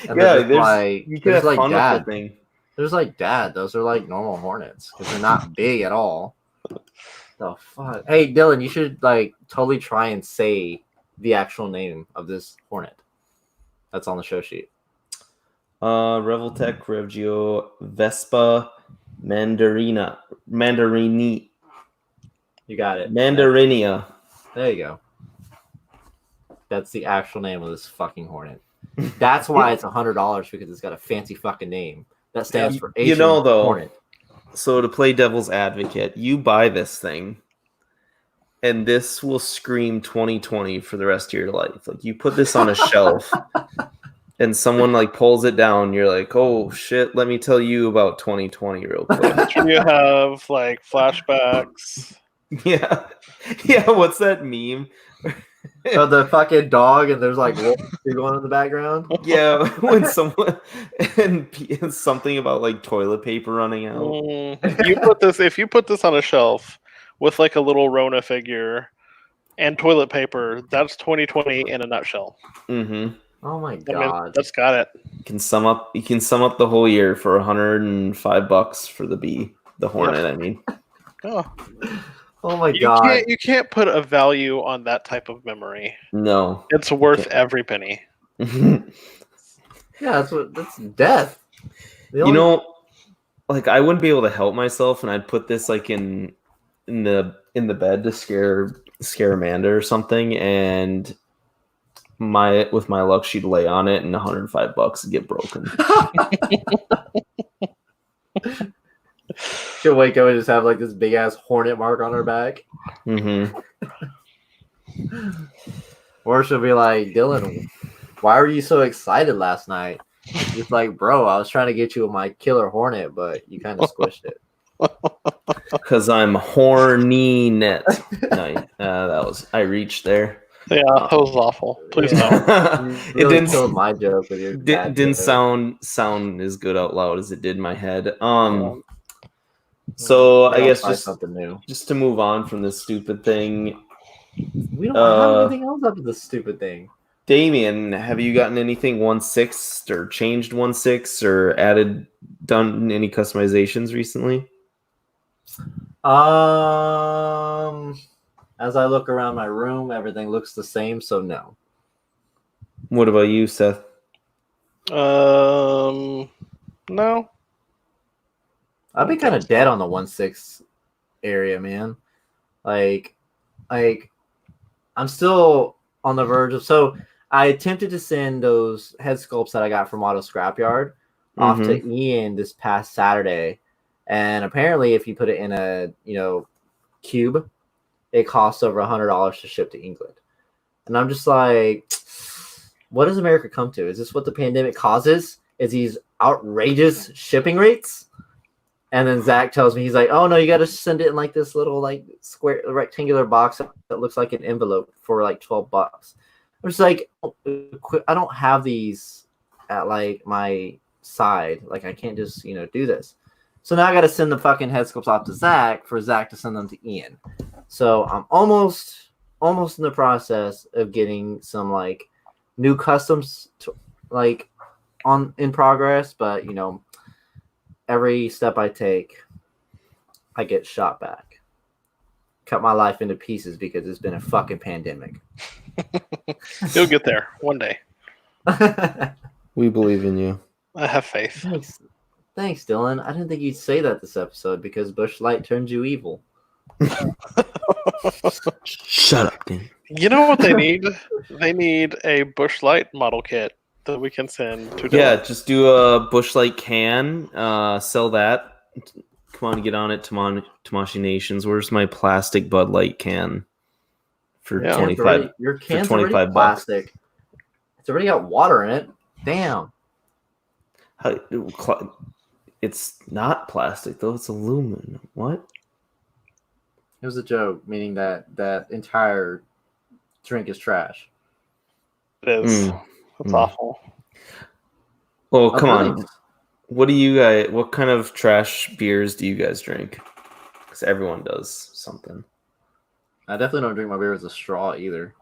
And Yeah, they're just like, you can there's have like fun with dad. the thing. There's like dad. Those are like normal hornets because they're not big at all. The fuck? Hey, Dylan, you should like totally try and say the actual name of this hornet that's on the show sheet. Revoltech, Revgio, Vespa, Mandarini. You got it. Mandarinia. There you go. That's the actual name of this fucking hornet. That's why it's $100 because it's got a fancy fucking name that stands for Asian though, hornet. So to play devil's advocate, you buy this thing, and this will scream 2020 for the rest of your life. Like you put this on a shelf, and someone like pulls it down, you're like, "Oh shit, let me tell you about 2020 real quick." You have like flashbacks. Yeah. What's that meme? So the fucking dog and there's like wolves going in the background. Yeah, when someone and something about like toilet paper running out. If you put this on a shelf with like a little Rona figure and toilet paper, that's 2020 in a nutshell. Mm-hmm. Oh my I god, mean, that's got it. You can sum up the whole year for $105 for the bee, the hornet. I mean, oh my god, you can't put a value on that type of memory. no, It's worth every penny. yeah, that's death. Like I wouldn't be able to help myself, and I'd put this like in the bed to scare Amanda or something, and with my luck, she'd lay on it, and $105 would get broken. She'll wake up and just have like this big ass hornet mark on her back. Mm-hmm. Or she'll be like, Dylan, why were you so excited last night? It's like, bro, I was trying to get you my killer hornet, but you kind of squished it. Because I'm horny net. I reached there. Yeah, that was awful. Please don't. It didn't killed my joke with your didn't sound as good out loud as it did in my head. So I guess something new. Just to move on from this stupid thing. We don't have anything else up to this stupid thing. Damien, have you gotten anything 1/6 or changed 1/6 or done any customizations recently? As I look around my room, everything looks the same, so no. What about you, Seth? No. I've been kind of dead on the 1/6 area, man. Like I'm still on the verge of. So I attempted to send those head sculpts that I got from Auto Scrapyard off to Ian this past Saturday, and apparently, if you put it in a cube, it costs over $100 to ship to England. And I'm just like, what does America come to? Is this what the pandemic causes? Is these outrageous shipping rates? And then Zach tells me, he's like, oh no, you got to send it in like this little like square rectangular box that looks like an envelope for like $12. I'm just like, I don't have these at like my side. Like I can't just, do this. So now I got to send the fucking head sculpts off to Zach for Zach to send them to Ian. So I'm almost in the process of getting some like new customs in progress, but every step I take, I get shot back. Cut my life into pieces because it's been a fucking pandemic. You'll get there one day. We believe in you. I have faith. Thanks, Dylan. I didn't think you'd say that this episode because Bush Light turns you evil. Shut up, Dan. You know what they need? They need a Bush Light model kit that we can send to Dylan. Yeah, just do a Bush Light can, sell that. Come on, get on it, Tamashi Nations. Where's my plastic Bud Light can for 25? Your can's for 25 already plastic. It's already got water in it. Damn. It's not plastic though. It's aluminum. What? It was a joke, meaning that entire drink is trash. is. Mm. It's Mm. awful. Well, I'm come really- on. What do you guys? What kind of trash beers do you guys drink? Because everyone does something. I definitely don't drink my beer with a straw either.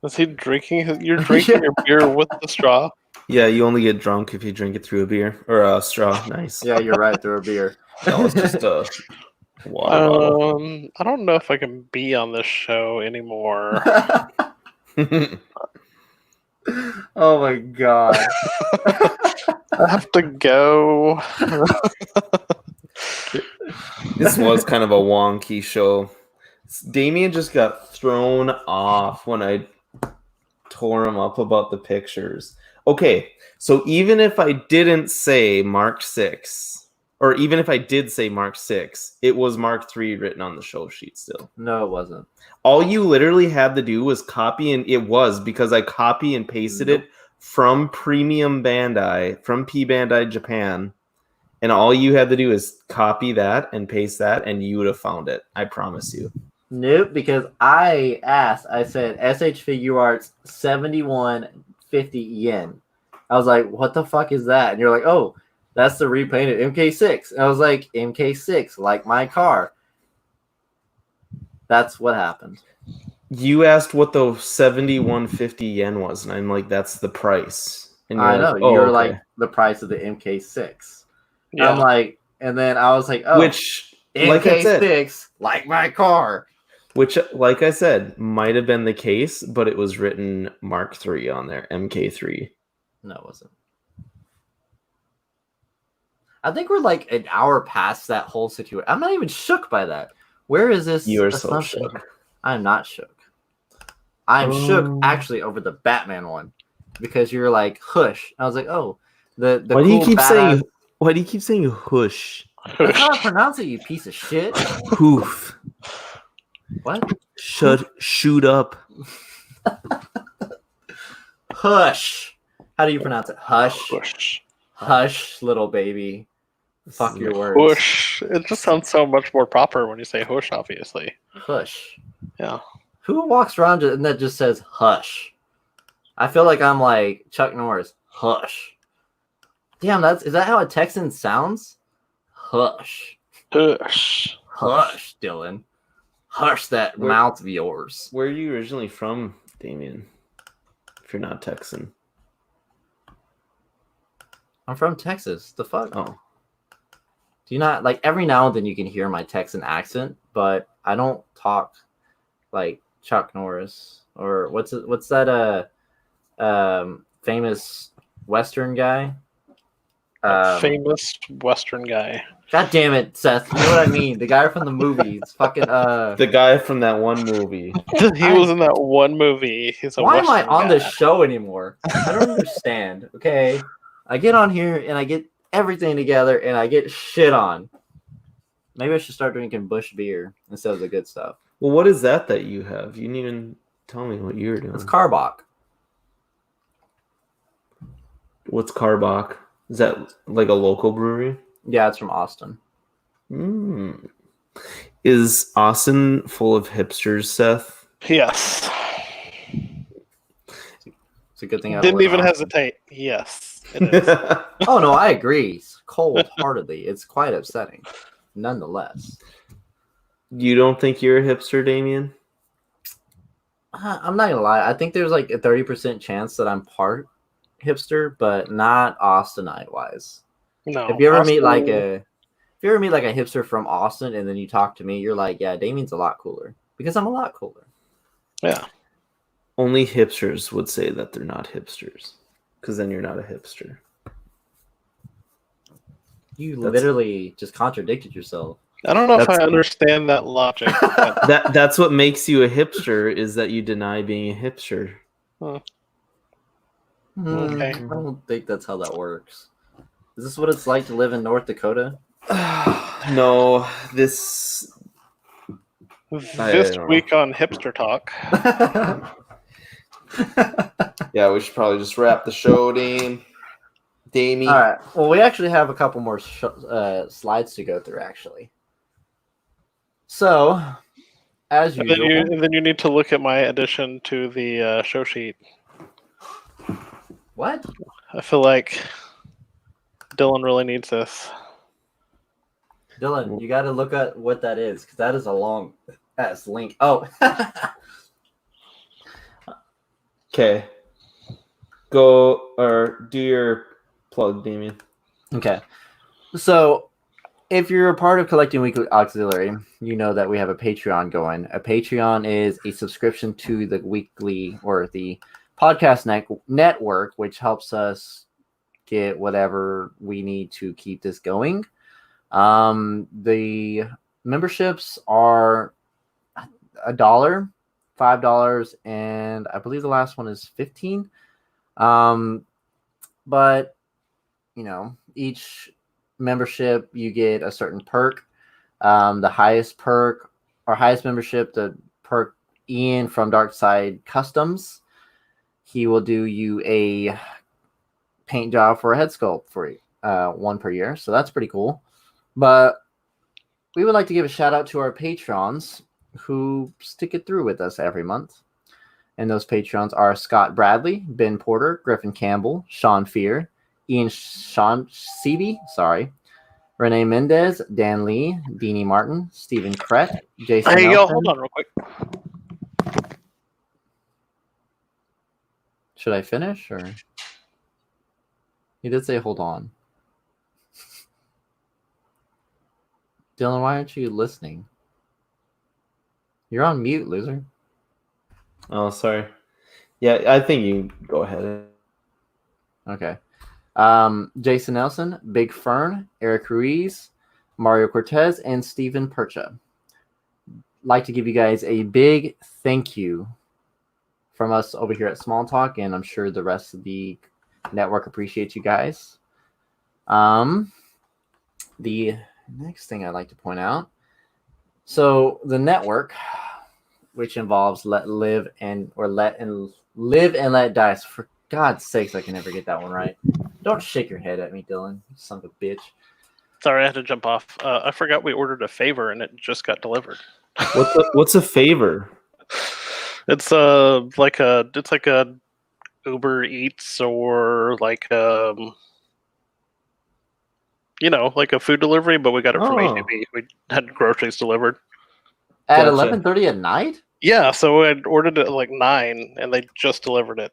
Is he drinking? You're drinking your beer with the straw? Yeah, you only get drunk if you drink it through a beer or a straw. Nice. Yeah, you're right. Through a beer. That was just a water bottle. I don't know if I can be on this show anymore. Oh my god. I have to go. This was kind of a wonky show. Damien just got thrown off when I tore him up about the pictures. Okay, so even if I didn't say Mark 6, or even if I did say Mark 6, it was Mark 3 written on the show sheet still. No, it wasn't. All you literally had to do was copy, and it was because I copy and pasted Nope. it from Premium Bandai, from P Bandai Japan. And all you had to do is copy that and paste that, and you would have found it. I promise you. Nope, because I asked, I said SH Figure Arts 7150 yen. I was like, what the fuck is that? And you're like, oh, that's the repainted MK6. And I was like, MK6, like my car. That's what happened. You asked what the 7150 yen was, and I'm like, that's the price. And I know. like, oh, you're okay. like the price of the MK6. Yeah. I'm like, and then I was like, oh, Which, like I said, MK6, like my car. which, like I said, might have been the case, but it was written Mark 3 on there, MK3. No, it wasn't. I think we're like an hour past that whole situation. I'm not even shook by that. Where is this You are so assumption? shook. I'm not shook. I'm shook Oh. actually over the Batman one because you're like hush. I was like, oh, the Why do you cool keep badass- saying? Why do you keep saying hush? That's how I pronounce it, you piece of shit. Poof. What? Shoot up. Hush. How do you pronounce it? Hush. Push. Hush, little baby. Fuck your words. Push. It just sounds so much more proper when you say hush, obviously. Hush. Yeah. Who walks around and that just says hush? I feel like I'm like Chuck Norris. Hush. Damn, is that how a Texan sounds? Hush. Hush. Hush, Dylan. Hush that Where- mouth of yours. Where are you originally from, Damien? If you're not Texan. I'm from Texas. The fuck? Oh. Do you not like every now and then you can hear my Texan accent, but I don't talk like Chuck Norris or what's that famous Western guy? Famous Western guy. God damn it, Seth. You know what I mean? The guy from the movies. Fucking The guy from that one movie. He was in that one movie. He's a why am I Western on guy. this show anymore? I don't understand. Okay. I get on here and I get everything together and I get shit on. Maybe I should start drinking Bush beer instead of the good stuff. Well, what is that you have? You didn't even tell me what you were doing. It's Carbach. What's Carbach? Is that like a local brewery? Yeah, it's from Austin. Is Austin full of hipsters, Seth? Yes. It's a good thing I don't Didn't live even in hesitate. Yes, it is. Austin. Oh no, I agree. Cold-heartedly, it's quite upsetting. Nonetheless, You don't think you're a hipster, Damien? I'm not gonna lie. I think there's like a 30% chance that I'm part hipster, but not Austinite wise. No. If you ever meet Austin- like a hipster from Austin and then you talk to me, you're like, yeah, Damien's a lot cooler because I'm a lot cooler. Yeah. Only hipsters would say that they're not hipsters, because then you're not a hipster. You That's- literally just contradicted yourself. I don't know if That's- I understand that logic. but- That's what makes you a hipster, is that you deny being a hipster. Okay. I don't think that's how that works. Is this what it's like to live in North Dakota? No, this This don't week on Hipster Talk. Yeah, we should probably just wrap the show, Damie. All right. Well, we actually have a couple more slides to go through, actually. So, as And then, usual. you need to look at my addition to the show sheet. What? I feel like Dylan really needs this. Dylan, you got to look at what that is because that is a long ass link. Oh, Okay. Go or do your plug, Damien. okay. So, if you're a part of Collecting Weekly Auxiliary, you know that we have a Patreon going. A Patreon is a subscription to the weekly or the podcast network, which helps us get whatever we need to keep this going. The memberships are $1, $5, and I believe the last one is 15. But you know, each membership you get a certain perk. The highest perk or highest membership, the perk Ian from Dark Side Customs, he will do you a paint job for a head sculpt for one per year. So that's pretty cool. But we would like to give a shout out to our patrons who stick it through with us every month. And those patrons are Scott Bradley, Ben Porter, Griffin Campbell, Sean Fear, Sean Seavey, Renee Mendez, Dan Lee, Deanie Martin, Stephen Krett, Jason Hey, Nelson. yo, hold on real quick. Should I finish or? He did say hold on. Dylan, why aren't you listening? You're on mute, loser. Oh, sorry. Yeah, I think you go ahead. Okay. Jason Nelson, Big Fern, Eric Ruiz, Mario Cortez, and Stephen Percha. Like to give you guys a big thank you from us over here at Smalltalk, and I'm sure the rest of the network appreciates you guys. The next thing I'd like to point out. So the network, which involves live and let die. For God's sakes, I can never get that one right. Don't shake your head at me, Dylan. You son of a bitch. Sorry, I had to jump off. I forgot we ordered a favor and it just got delivered. What's a favor? It's like a Uber Eats or like like a food delivery, but we got it from Oh. HEB. We had groceries delivered. At Gotcha. 11:30 at night? Yeah, so I ordered it at like 9 and they just delivered it.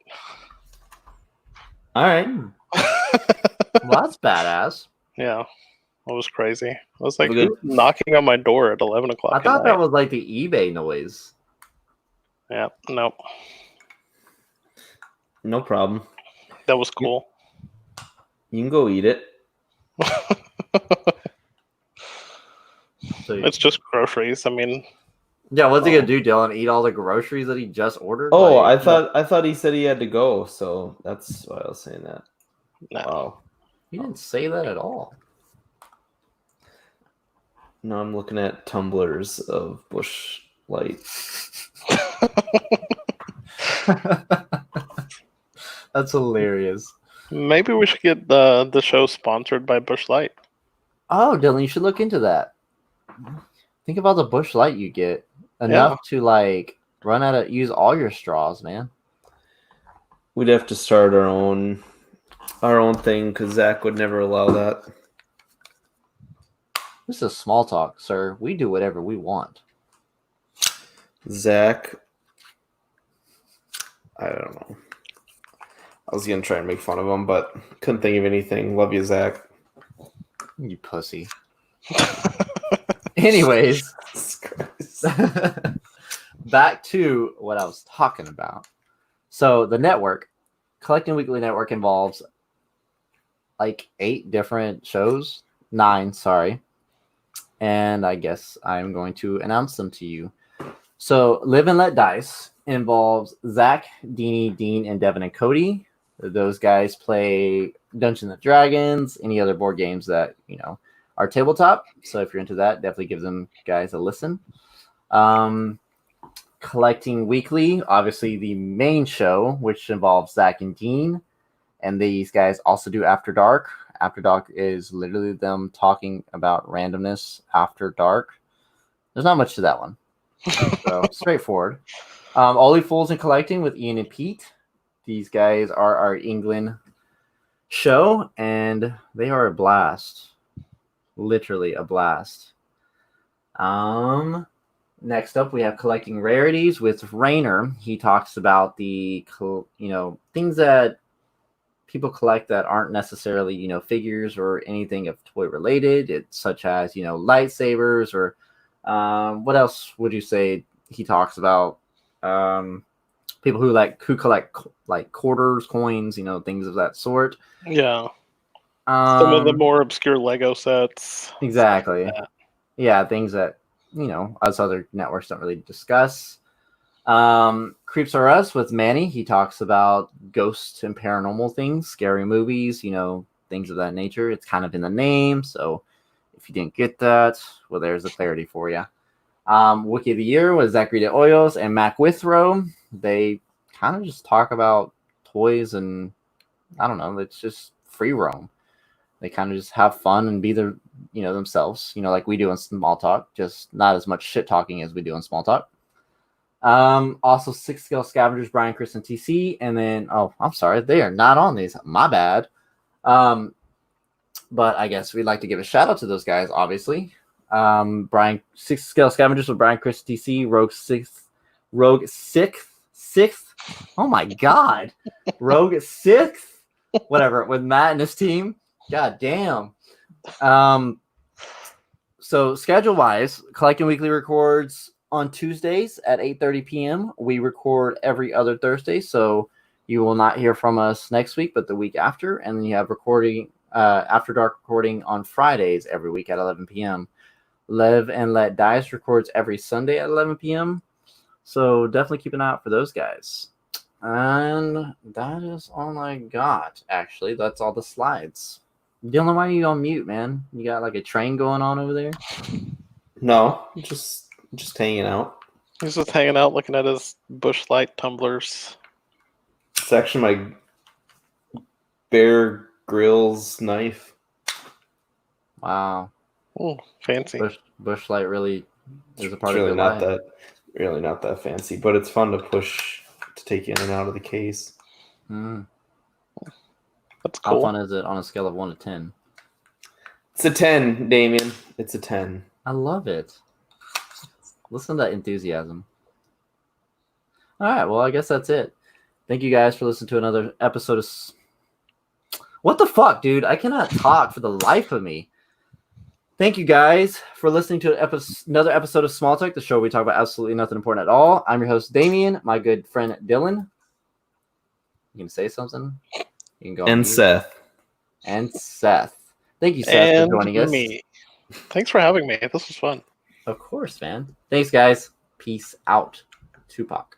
All right. Well, that's badass. Yeah. That was crazy. I was like, Have a good- who's knocking on my door at 11 o'clock I at thought night? that was like the eBay noise. Yeah, no. No problem. That was cool. You can go eat it. So, It's just groceries. I mean, yeah, what's he gonna do, Dylan? Eat all the groceries that he just ordered? Oh, Like, I thought he said he had to go, so that's why I was saying that. no. Wow. he didn't say that at all. No, I'm looking at tumblers of Bush Light. That's hilarious. Maybe we should get the show sponsored by Bush Light. Oh, Dylan, you should look into that. Think of all the Bush Light you get. Enough to like run out of use all your straws, man. We'd have to start our own thing because Zach would never allow that. This is small talk, sir. We do whatever we want. Zach, I don't know. I was gonna try and make fun of him, but couldn't think of anything. Love you, Zach. You pussy. Anyways, back to what I was talking about. So the network, Collecting Weekly Network, involves like 8 different shows. 9, sorry. And I guess I'm going to announce them to you. So Live and Let Dice involves Zach, Deanie, Dean, and Devin and Cody. Those guys play Dungeons and Dragons, any other board games that, are tabletop. So if you're into that, definitely give them guys a listen. Collecting Weekly, obviously the main show, which involves Zach and Dean. And these guys also do After Dark. After Dark is literally them talking about randomness after dark. There's not much to that one. So straightforward. Only Fools and Collecting with Ian and Pete. These guys are our England show, and they are a blast. Literally a blast. Next up, we have Collecting Rarities with Rainer. He talks about the things that people collect that aren't necessarily figures or anything of toy related. It's such as lightsabers or what else would you say he talks about? People who collect like quarters, coins, things of that sort. Yeah. Some of the more obscure Lego sets. Exactly. Like yeah, things that us other networks don't really discuss. Creeps Are Us with Manny. He talks about ghosts and paranormal things, scary movies, things of that nature. It's kind of in the name, so if you didn't get that, well, there's the clarity for you. Wiki of the Year with Zachary de Hoyos and Mac Withrow. They kind of just talk about toys and I don't know, it's just free roam. They kind of just have fun and be their, themselves, like we do in Smalltalk, just not as much shit talking as we do in Smalltalk. Also Six Scale Scavengers, Brian, Chris, and TC, and then I'm sorry, they are not on these. My bad. But I guess we'd like to give a shout out to those guys, obviously. Brian, Six Scale Scavengers with Brian, Chris, TC, Rogue Sixth. Oh my god, Rogue Sixth, whatever, with Matt and his team. God damn. So schedule wise, Collecting Weekly records on Tuesdays at 8:30 p.m. We record every other Thursday, so you will not hear from us next week, but the week after. And then you have recording after dark recording on Fridays every week at 11 p.m. Live and Let Dice records every Sunday at 11 p.m. So definitely keep an eye out for those guys. And that is all I got. Actually, that's all the slides. Dylan, why are you on mute, man? You got like a train going on over there? No, just hanging out. he's just hanging out looking at his Bush Light tumblers. It's actually my Bear Grylls knife. Wow. Oh, fancy. Bush Light really is a part It's of really your not life. really not that fancy, but it's fun to push to take in and out of the case. That's How cool. fun is it on a scale of 1 to 10? It's a 10, Damien. It's a 10. I love it. Listen to that enthusiasm. All right, well, I guess that's it. Thank you guys for listening to another episode of... What the fuck, dude? I cannot talk for the life of me. Thank you guys for listening to another episode of Smalltalk, the show where we talk about absolutely nothing important at all. I'm your host, Damien, my good friend, Dylan. You can say something? You can go And Seth. And Seth. Thank you, Seth, for joining us. Me. Thanks for having me. This was fun. Of course, man. Thanks, guys. Peace out. Tupac.